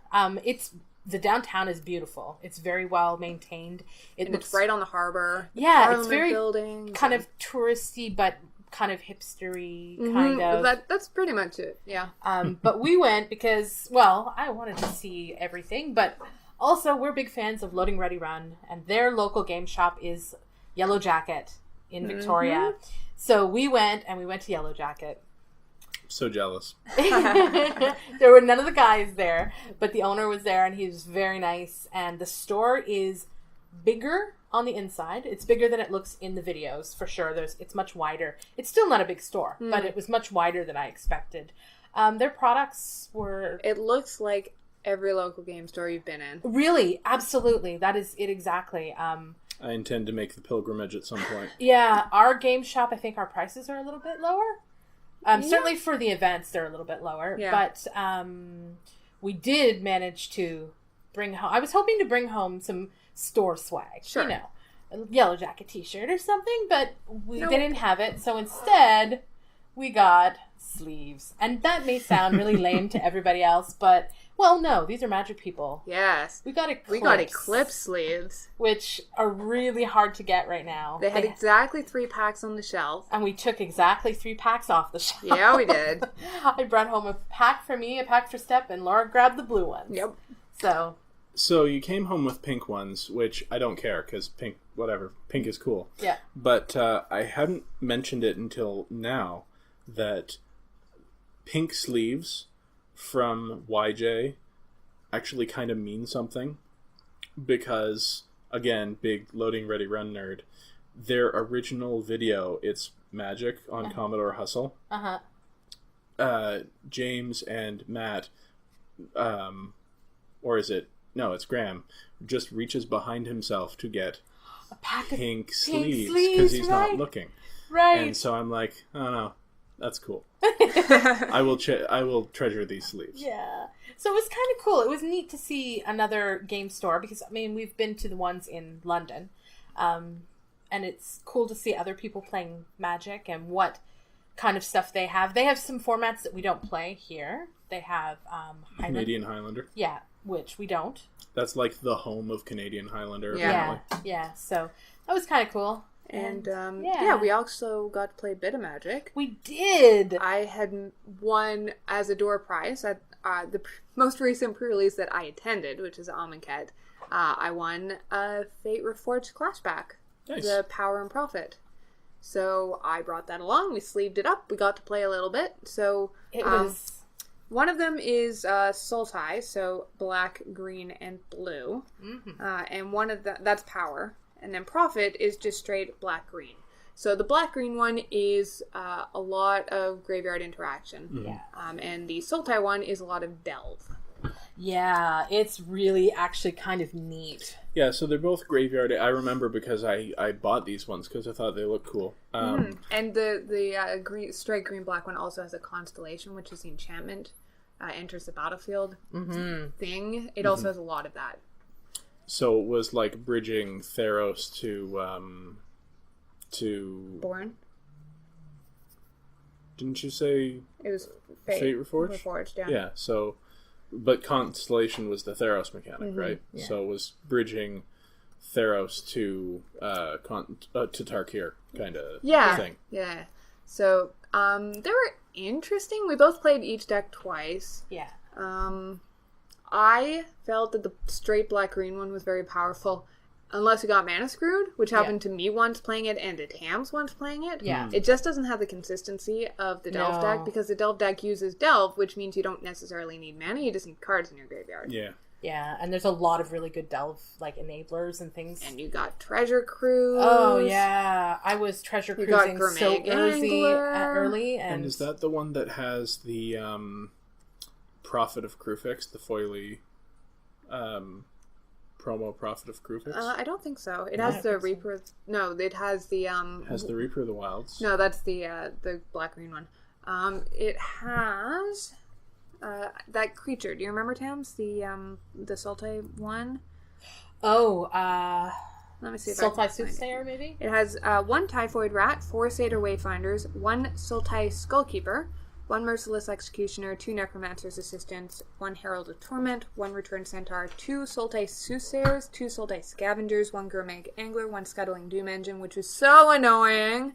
The downtown is beautiful. It's very well maintained. It's right on the harbor. Yeah, it's very buildings kind of touristy, but kind of hipstery, kind of. That's pretty much it. Yeah. But we went because, well, I wanted to see everything, but also we're big fans of Loading Ready Run, and their local game shop is Yellow Jacket in Victoria. So we went to Yellow Jacket. So jealous. There were none of the guys there, but the owner was there, and he was very nice. And the store is bigger on the inside. It's bigger than it looks in the videos, for sure. It's much wider. It's still not a big store, but it was much wider than I expected. Their products were... It looks like every local game store you've been in. Really, absolutely. That is it exactly. I intend to make the pilgrimage at some point. Yeah, our game shop, I think our prices are a little bit lower. Certainly for the events, they're a little bit lower. Yeah. But we did manage to bring home... I was hoping to bring home some store swag. Sure. You know, a Yellow Jacket t-shirt or something, but they didn't have it. So instead, we got sleeves. And that may sound really lame to everybody else, but... Well, no, these are Magic people. Yes. We got Eclipse sleeves. Which are really hard to get right now. They had exactly 3 packs on the shelf. And we took exactly 3 packs off the shelf. Yeah, we did. I brought home a pack for me, a pack for Step, and Laura grabbed the blue ones. Yep. So you came home with pink ones, which I don't care, because pink, whatever, pink is cool. Yeah. But I hadn't mentioned it until now that pink sleeves from YJ actually kind of mean something, because, again, big loading ready run nerd, their original video, it's Magic on Commodore Hustle. James and Matt, or is it, no, it's Graham, just reaches behind himself to get a pack pink sleeves because he's not looking. Right. And so I'm like, oh no, that's cool. I will treasure these sleeves. Yeah. So it was kind of cool. It was neat to see another game store because, I mean, we've been to the ones in London. And it's cool to see other people playing Magic and what kind of stuff they have. They have some formats that we don't play here. They have Canadian Highlander. Yeah, which we don't. That's like the home of Canadian Highlander. Yeah. So that was kind of cool. And we also got to play a bit of Magic. We did. I had won as a door prize at the most recent pre-release that I attended, which is Amonkhet. I won a Fate Reforged Clashback, the Power and Profit. So I brought that along. We sleeved it up. We got to play a little bit. So it was. One of them is Sultai, so black, green, and blue. Mm-hmm. And one of that's Power. And then Profit is just straight black-green. So the black-green one is a lot of graveyard interaction. Mm-hmm. Yeah. And the Sultai one is a lot of delve. Yeah, it's really actually kind of neat. Yeah, so they're both graveyard. I remember because I bought these ones because I thought they looked cool. And the green, straight green-black one also has a constellation, which is the enchantment. Enters the battlefield thing. It also has a lot of that. So it was like bridging Theros to Born. Didn't you say it was Fate Reforged? Reforged, yeah. Yeah. So, but Constellation was the Theros mechanic, right? Yeah. So it was bridging Theros to Tarkir kind of thing. Yeah. So they were interesting. We both played each deck twice. Yeah. I felt that the straight black-green one was very powerful, unless you got mana screwed, which happened to me once playing it and to Tams once playing it. Yeah. It just doesn't have the consistency of the Delve deck, because the Delve deck uses Delve, which means you don't necessarily need mana, you just need cards in your graveyard. Yeah. Yeah, and there's a lot of really good Delve, like, enablers and things. And you got Treasure Cruise. Oh, yeah. I was Treasure Cruising so early. And is that the one that has the Prophet of Krufix, the foily promo Prophet of Krufix? I don't think so. It has the Reaper... No, it has the... has the Reaper of the Wilds? No, that's the black-green one. It has... that creature. Do you remember, Tams? The Sultai one? Oh, let me see if Sultai Soothsayer, maybe? It has 1 Typhoid Rat, 4 Satyr Wayfinders, 1 Sultai Skullkeeper, 1 Merciless Executioner, 2 Necromancer's Assistants, 1 Herald of Torment, 1 Return Centaur, 2 Sultai Soothsayers, 2 Sultai Scavengers, 1 Gurmag Angler, 1 Scuttling Doom Engine, which was so annoying,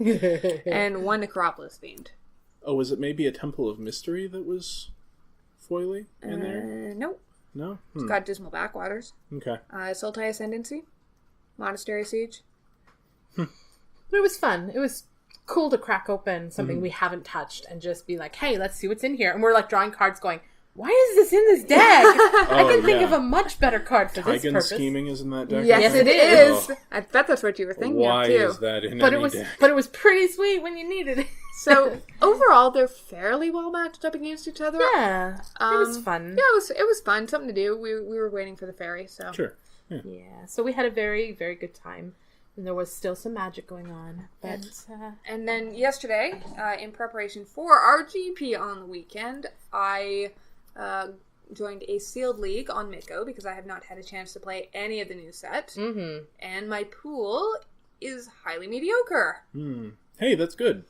and 1 Necropolis Fiend. Oh, was it maybe a Temple of Mystery that was foily in there? Nope. No? It's got Dismal Backwaters. Okay. Sultai Ascendancy. Monastery Siege. It was fun. It was cool to crack open something we haven't touched and just be like, hey, let's see what's in here. And we're like drawing cards going, why is this in this deck? I can think of a much better card for this Tigan purpose. Scheming is in that deck? Yes, it is. Oh. I bet that's what you were thinking Why of, too. is that in any deck? But it was pretty sweet when you needed it. So, overall, they're fairly well matched up against each other. Yeah. It was fun. Yeah, it was fun. Something to do. We were waiting for the fairy, so. Sure. Yeah. So we had a very, very good time. And there was still some magic going on. But, and then yesterday, in preparation for our GP on the weekend, I joined a sealed league on MTGO because I have not had a chance to play any of the new set. Mm-hmm. And my pool is highly mediocre. Hey, that's good.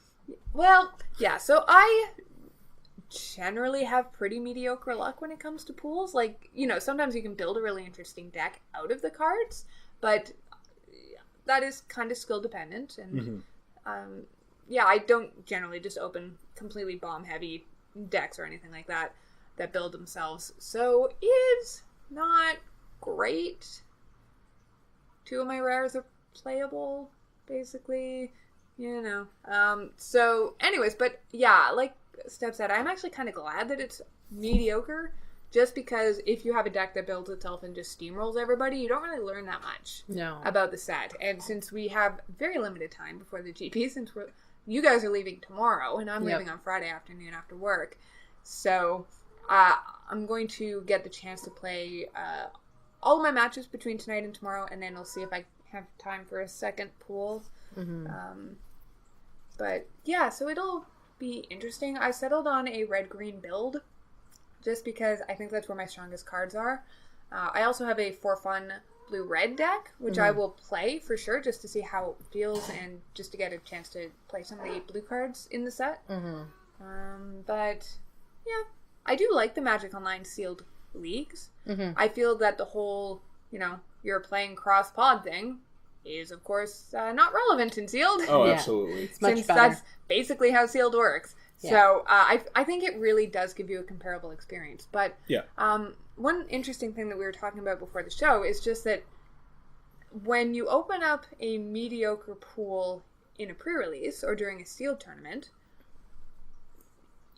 Well, yeah, so I generally have pretty mediocre luck when it comes to pools. Like, sometimes you can build a really interesting deck out of the cards, but that is kind of skill dependent. And, I don't generally just open completely bomb-heavy decks or anything like that build themselves. So it's not great. 2 of my rares are playable, basically. So anyways, but yeah, like Steph said, I'm actually kind of glad that it's mediocre, just because if you have a deck that builds itself and just steamrolls everybody, you don't really learn that much about the set. And since we have very limited time before the GP, since you guys are leaving tomorrow and I'm leaving on Friday afternoon after work, so I'm going to get the chance to play all of my matches between tonight and tomorrow, and then I'll see if I have time for a second pool. But yeah, so it'll be interesting. I settled on a red-green build just because I think that's where my strongest cards are. I also have a for fun blue-red deck, which I will play for sure just to see how it feels and just to get a chance to play some of the blue cards in the set. But yeah, I do like the Magic Online sealed leagues. I feel that the whole, you're playing cross-pod thing is, of course, not relevant in sealed. Oh, absolutely. It's much since better. that's basically how sealed works. Yeah. So I think it really does give you a comparable experience. But one interesting thing that we were talking about before the show is just that when you open up a mediocre pool in a pre-release or during a sealed tournament,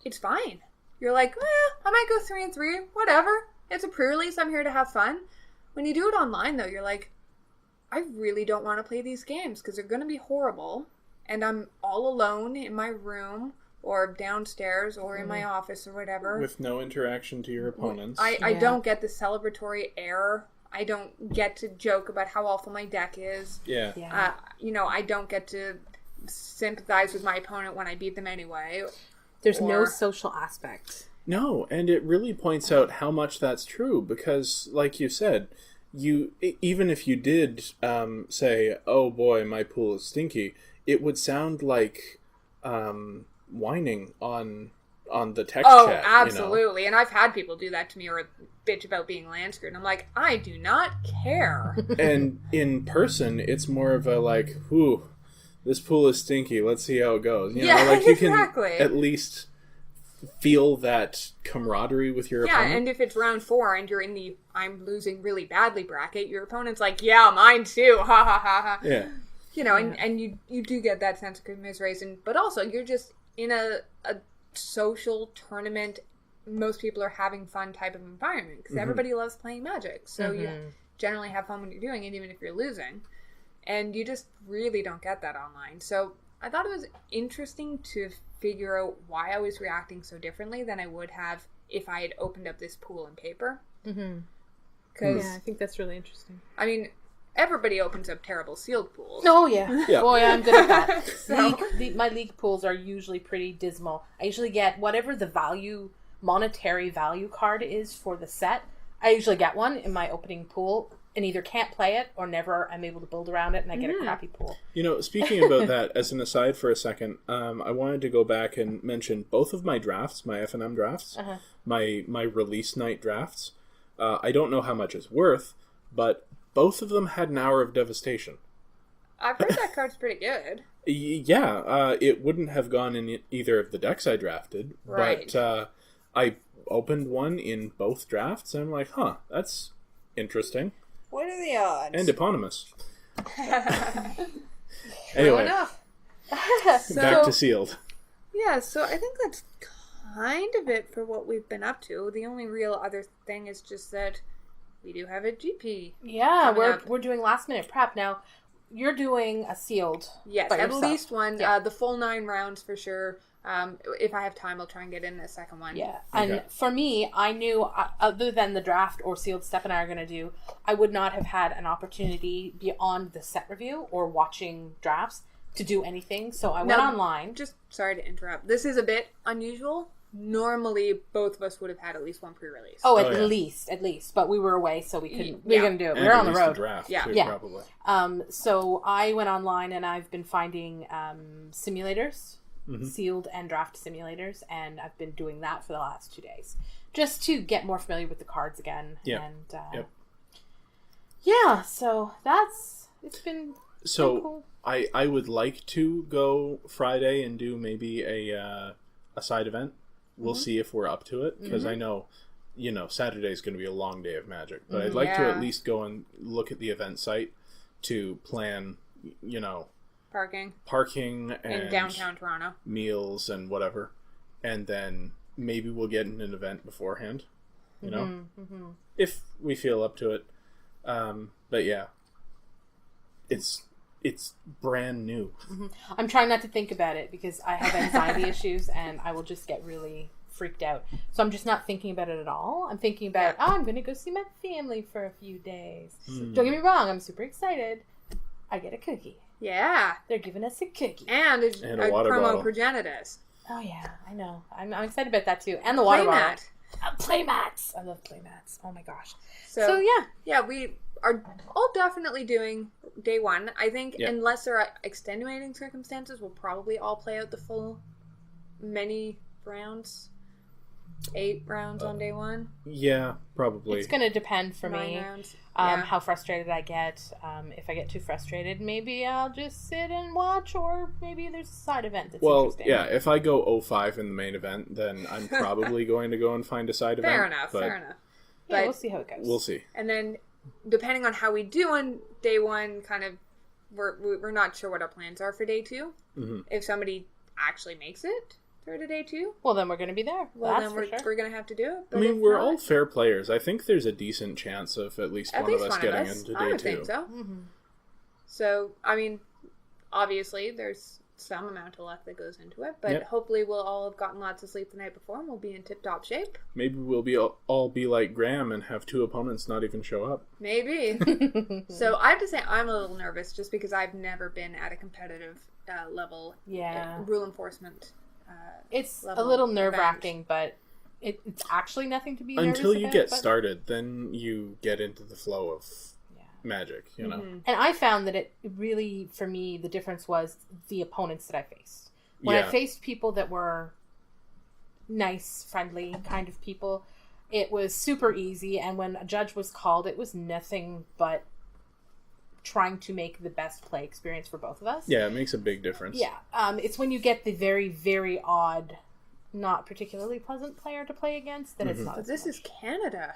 it's fine. You're like, I might go 3-3, whatever. It's a pre-release. I'm here to have fun. When you do it online, though, you're like, I really don't want to play these games because they're going to be horrible, and I'm all alone in my room or downstairs or in my office or whatever. With no interaction to your opponents. I don't get the celebratory air. I don't get to joke about how awful my deck is. I don't get to sympathize with my opponent when I beat them anyway. There's no social aspect. No, and it really points out how much that's true because, like you said, even if you did say, "Oh boy, my pool is stinky," it would sound like whining on the text chat. Oh, absolutely. And I've had people do that to me or bitch about being land screwed. And I'm like, I do not care. And in person, it's more of a like, "Ooh, this pool is stinky. Let's see how it goes." You know, like you exactly. can at least feel that camaraderie with your opponent. Yeah, and if it's round 4 and you're in the I'm losing really badly bracket, your opponent's like, yeah, mine too, ha ha ha ha. Yeah. And you do get that sense of commiseration, but also you're just in a social tournament, most people are having fun type of environment, because everybody loves playing Magic, so you generally have fun when you're doing it, even if you're losing, and you just really don't get that online. So I thought it was interesting to figure out why I was reacting so differently than I would have if I had opened up this pool in paper. Because I think that's really interesting. I mean, everybody opens up terrible sealed pools. Oh, yeah. Boy, I'm good at that. So. My league pools are usually pretty dismal. I usually get whatever the monetary value card is for the set. I usually get one in my opening pool and either can't play it or never I'm able to build around it, and I get a crappy pool. Speaking about that, as an aside for a second, I wanted to go back and mention both of my drafts, my F&M drafts, my release night drafts. I don't know how much it's worth, but both of them had an Hour of Devestation. I've heard that card's pretty good. Yeah, it wouldn't have gone in either of the decks I drafted, but I opened one in both drafts, and I'm like, that's interesting. What are the odds? And eponymous. Anyway, back to sealed. Yeah, so I think that's kind of it for what we've been up to. The only real other thing is just that we do have a GP. Yeah, we're doing last minute prep now. You're doing a sealed. Yes, by at yourself. least one. Yeah. The full 9 rounds for sure. If I have time, I'll try and get in a second one. Yeah, and for me, I knew, other than the draft or sealed Steph and I are going to do, I would not have had an opportunity beyond the set review or watching drafts to do anything. So I went online. Just sorry to interrupt. This is a bit unusual. Normally, both of us would have had at least one pre-release. Oh, at least. But we were away, so we couldn't. We couldn't do it. We were on the road. Draft, yeah, too, yeah. Probably. So I went online and I've been finding simulators, sealed and draft simulators, and I've been doing that for the last 2 days, just to get more familiar with the cards again. Yeah. And yeah, so it's been so cool. I would like to go Friday and do maybe a side event. We'll see if we're up to it, because I know, Saturday's going to be a long day of Magic, but I'd like to at least go and look at the event site to plan, parking and in downtown Toronto, meals and whatever, and then maybe we'll get in an event beforehand, if we feel up to it. But yeah, it's brand new. I'm trying not to think about it because I have anxiety issues and I will just get really freaked out. So I'm just not thinking about it at all. I'm thinking about, I'm going to go see my family for a few days. Don't get me wrong, I'm super excited. I get a cookie. Yeah. They're giving us a cookie. And a water promo bottle. Progenitus. Oh yeah, I know. I'm excited about that too. And the water bottle. Playmats. I love playmats. Oh my gosh. So yeah. Yeah, we are all definitely doing day one. I think unless there are extenuating circumstances, we'll probably all play out the full many rounds. 8 rounds on day one. Yeah, probably. It's going to depend for 9 me. rounds. How frustrated I get. If I get too frustrated, maybe I'll just sit and watch, or maybe there's a side event that's interesting. Yeah, if I go 0-5 in the main event, then I'm probably going to go and find a side event. Fair enough. Yeah, But we'll see how it goes. We'll see. And then, depending on how we do on day one, kind of, we're not sure what our plans are for day 2. If somebody actually makes it through to day 2, well, then we're going to be there. well, That's then we're going to have to do it. But I mean, if we're not, all fair players. I think there's a decent chance of at least one of us getting into I day would 2. think so. So, I mean, obviously, there's some amount of luck that goes into it, but hopefully we'll all have gotten lots of sleep the night before and we'll be in tip-top shape. Maybe we'll all be like Graham and have 2 opponents not even show up. Maybe. So I have to say I'm a little nervous just because I've never been at a competitive level rule enforcement. It's a little nerve-wracking, but it's actually nothing to be nervous Until you about, get but... started, then you get into the flow of Magic, And I found that it really, for me, the difference was the opponents that I faced. When I faced people that were nice, friendly kind of people, it was super easy, and when a judge was called, it was nothing but trying to make the best play experience for both of us. Yeah, it makes a big difference. Yeah. It's when you get the very, very odd, not particularly pleasant player to play against that it's not. But this is Canada.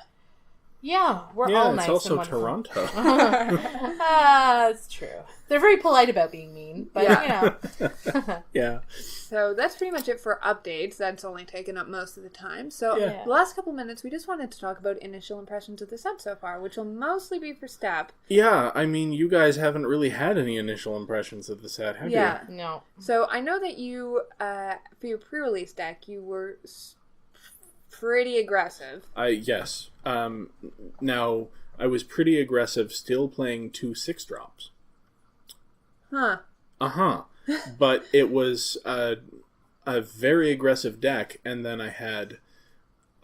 Yeah, we're all nice. Yeah, it's also and Toronto. That's true. They're very polite about being mean, but Yeah. So that's pretty much it for updates. That's only taken up most of the time. So the last couple minutes, we just wanted to talk about initial impressions of the set so far, which will mostly be for Step. Yeah, I mean, you guys haven't really had any initial impressions of the set, have you? No. So I know that you, for your pre-release deck, you were pretty aggressive. Yes. Now, I was pretty aggressive still playing 2 6-drops. Huh. Uh-huh. But it was a very aggressive deck, and then I had...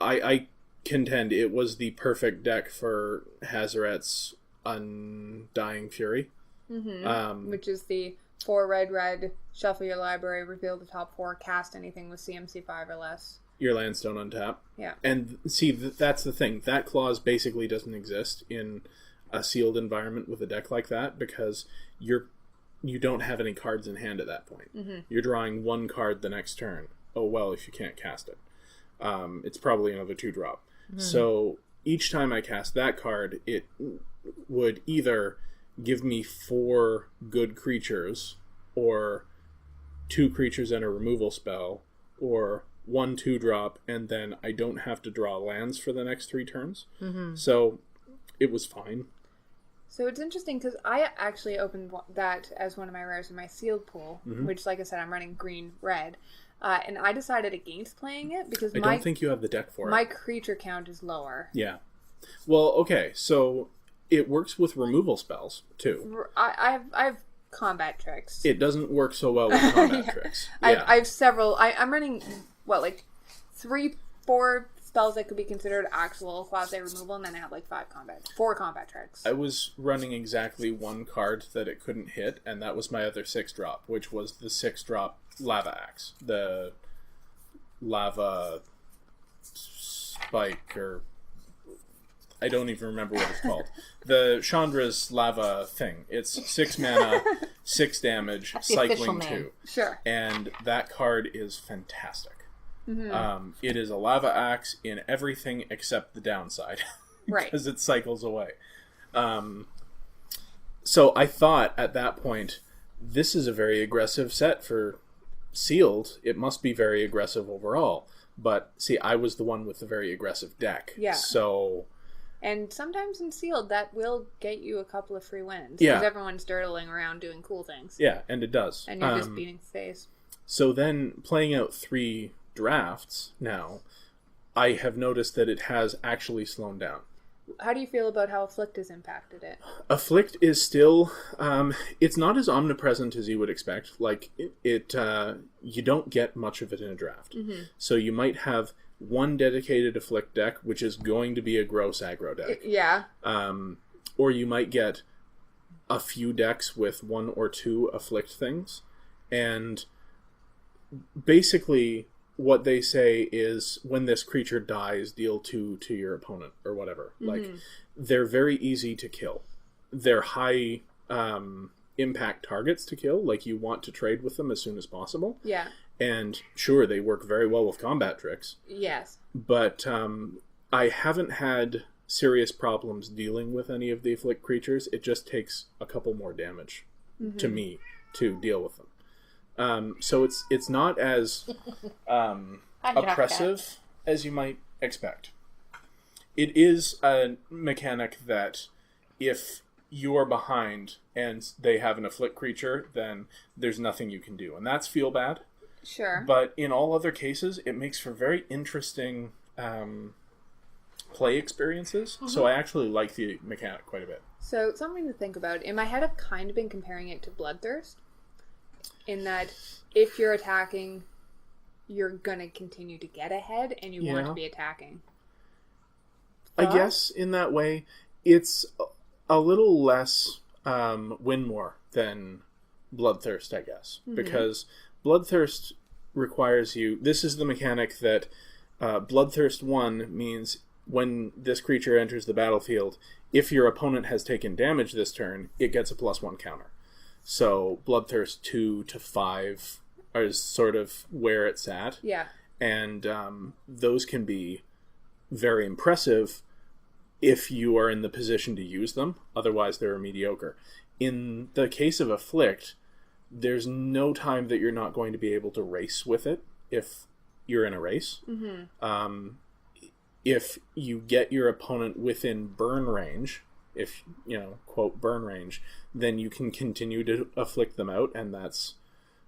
I contend it was the perfect deck for Hazaret's Undying Fury. Which is the 4 red, shuffle your library, reveal the top 4, cast anything with CMC 5 or less. Your landstone on tap. Yeah. And see, that's the thing. That clause basically doesn't exist in a sealed environment with a deck like that, because you don't have any cards in hand at that point. You're drawing 1 card the next turn. Oh, well, if you can't cast it. It's probably another 2-drop. So each time I cast that card, it would either give me 4 good creatures, or 2 creatures and a removal spell, or 1 2-drop, and then I don't have to draw lands for the next 3 turns. So it was fine. So it's interesting because I actually opened that as one of my rares in my sealed pool, which, like I said, I'm running green-red. And I decided against playing it because I don't think you have the deck for it. My creature count is lower. Yeah. Well, okay, so it works with removal spells, too. I have combat tricks. It doesn't work so well with combat tricks. Yeah. I have several. I'm running, 3, 4 spells that could be considered actual quasi removal, and then I have 4 combat tricks. I was running exactly 1 card that it couldn't hit, and that was my other 6-drop, which was the 6-drop Lava Axe. The Lava Spike, or I don't even remember what it's called. The Chandra's Lava thing. It's 6 mana, 6 damage, cycling 2. Sure. And that card is fantastic. It is a Lava Axe in everything except the downside. Right. Because it cycles away. So I thought at that point, this is a very aggressive set for sealed. It must be very aggressive overall. But see, I was the one with the very aggressive deck. Yeah. So... And sometimes in sealed, that will get you a couple of free wins. Yeah. Because everyone's dirtling around doing cool things. Yeah, and it does. And you're just beating face. So then, playing out 3 drafts now, I have noticed that it has actually slowed down. How do you feel about how Afflict has impacted it? Afflict is still... it's not as omnipresent as you would expect. Like, you don't get much of it in a draft. So you might have 1 dedicated Afflict deck, which is going to be a gross aggro deck. Yeah. Or you might get a few decks with 1 or 2 Afflict things. And basically, what they say is, when this creature dies, deal 2 to your opponent, or whatever. Like, they're very easy to kill. They're high impact targets to kill. Like, you want to trade with them as soon as possible. Yeah. And sure, they work very well with combat tricks. Yes. But I haven't had serious problems dealing with any of the Afflict creatures. It just takes a couple more damage to me to deal with them. So it's not as oppressive as you might expect. It is a mechanic that if you are behind and they have an Afflict creature, then there's nothing you can do. And that's feel bad. Sure. But in all other cases, it makes for very interesting play experiences. So I actually like the mechanic quite a bit. So, something to think about. In my head, I've kind of been comparing it to Bloodthirst. In that, if you're attacking, you're going to continue to get ahead, and you want to be attacking. I guess, in that way, it's a little less win more than Bloodthirst, I guess. Because Bloodthirst requires you... This is the mechanic that Bloodthirst 1 means when this creature enters the battlefield, if your opponent has taken damage this turn, it gets a +1 counter. So Bloodthirst 2 to 5 is sort of where it's at. Yeah. And those can be very impressive if you are in the position to use them. Otherwise, they're mediocre. In the case of Afflict, there's no time that you're not going to be able to race with it if you're in a race. If you get your opponent within burn range, if, quote, burn range, then you can continue to afflict them out, and that's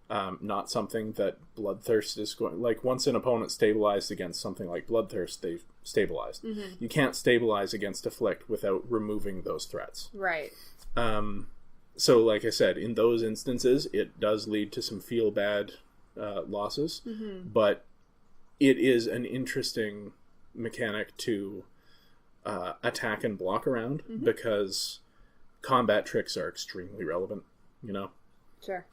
not something that Bloodthirst is going... Like, once an opponent stabilized against something like Bloodthirst, they've stabilized. You can't stabilize against Afflict without removing those threats. Right. So, like I said, in those instances, it does lead to some feel-bad losses, but it is an interesting mechanic to attack and block around, because combat tricks are extremely relevant, Sure.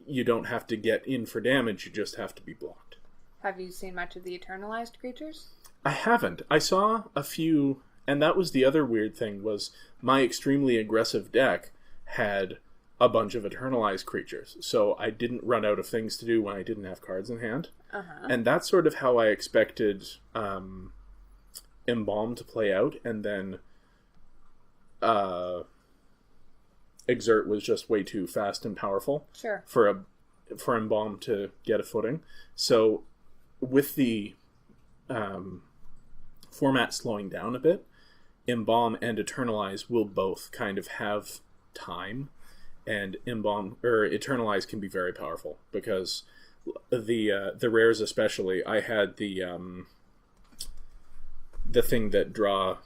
You don't have to get in for damage, you just have to be blocked. Have you seen much of the Eternalized creatures? I haven't. I saw a few, and that was the other weird thing, was my extremely aggressive deck had a bunch of Eternalized creatures, so I didn't run out of things to do when I didn't have cards in hand. And that's sort of how I expected Embalm to play out, and then Exert was just way too fast and powerful Sure. for Embalm to get a footing. So with the format slowing down a bit, Embalm and Eternalize will both kind of have time, and Eternalize can be very powerful because the rares especially. I had the thing that draw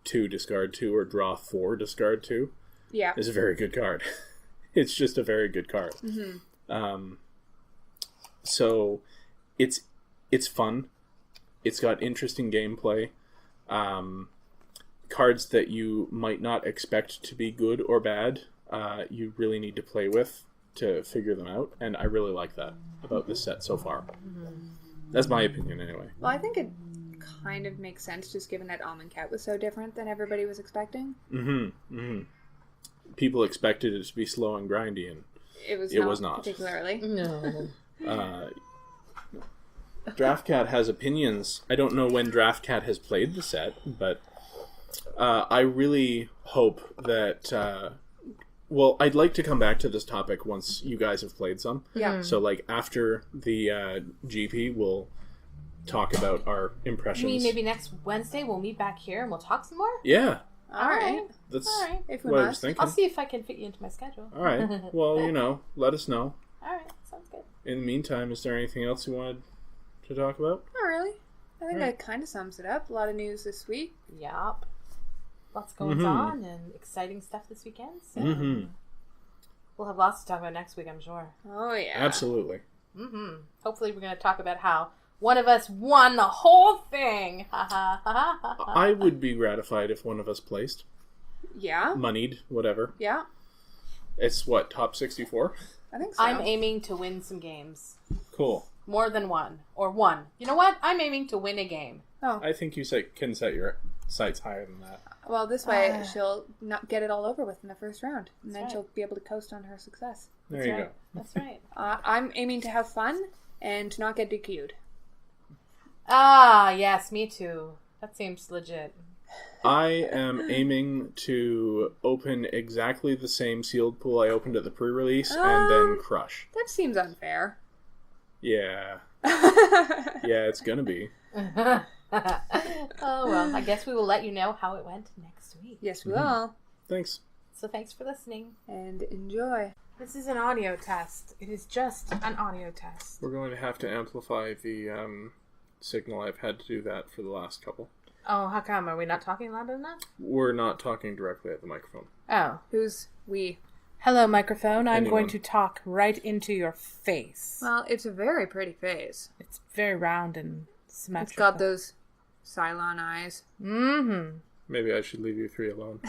2, discard 2, or draw 4, discard 2. Yeah, is a very good card. It's just a very good card. So it's fun. It's got interesting gameplay. Cards that you might not expect to be good or bad, you really need to play with to figure them out, and I really like that about this set so far. That's my opinion, anyway. Well, I think it kind of makes sense, just given that Almond Cat was so different than everybody was expecting. People expected it to be slow and grindy, and it was not. Particularly. No. DraftCat has opinions. I don't know when DraftCat has played the set, but I really hope that... well, I'd like to come back to this topic once you guys have played some. Yeah. So, like, after the GP, we'll talk about our impressions. You mean maybe next Wednesday we'll meet back here and we'll talk some more? Yeah. All right. That's All right. If we what I was must. thinking. I'll see if I can fit you into my schedule. All right. Well, let us know. All right. Sounds good. In the meantime, is there anything else you wanted to talk about? Not really. I think Right. that kind of sums it up. A lot of news this week. Yup. Lots going on and exciting stuff this weekend. So we'll have lots to talk about next week, I'm sure. Oh, yeah. Absolutely. Hopefully we're going to talk about how one of us won the whole thing. I would be gratified if one of us placed. Yeah. Moneyed, whatever. Yeah. It's what, top 64? I think so. I'm aiming to win some games. Cool. More than one. Or one. You know what? I'm aiming to win a game. Oh. I think you can set your sights higher than that. Well, this way she'll not get it all over with in the first round. And then right. she'll be able to coast on her success. There you right. go. That's right. I'm aiming to have fun and to not get DQ'd. Ah, yes, me too. That seems legit. I am aiming to open exactly the same sealed pool I opened at the pre-release and then crush. That seems unfair. Yeah. Yeah, it's gonna be. Oh, well, I guess we will let you know how it went next week. Yes, we will. Thanks. So thanks for listening. And enjoy. This is an audio test. It is just an audio test. We're going to have to amplify the signal. I've had to do that for the last couple. Oh, how come? Are we not talking loud enough? We're not talking directly at the microphone. Oh. Who's we? Hello, microphone. I'm Anyone. going to talk right into your face. Well, it's a very pretty face. It's very round and symmetrical. It's got those Cylon eyes. Mm-hmm. Maybe I should leave you three alone.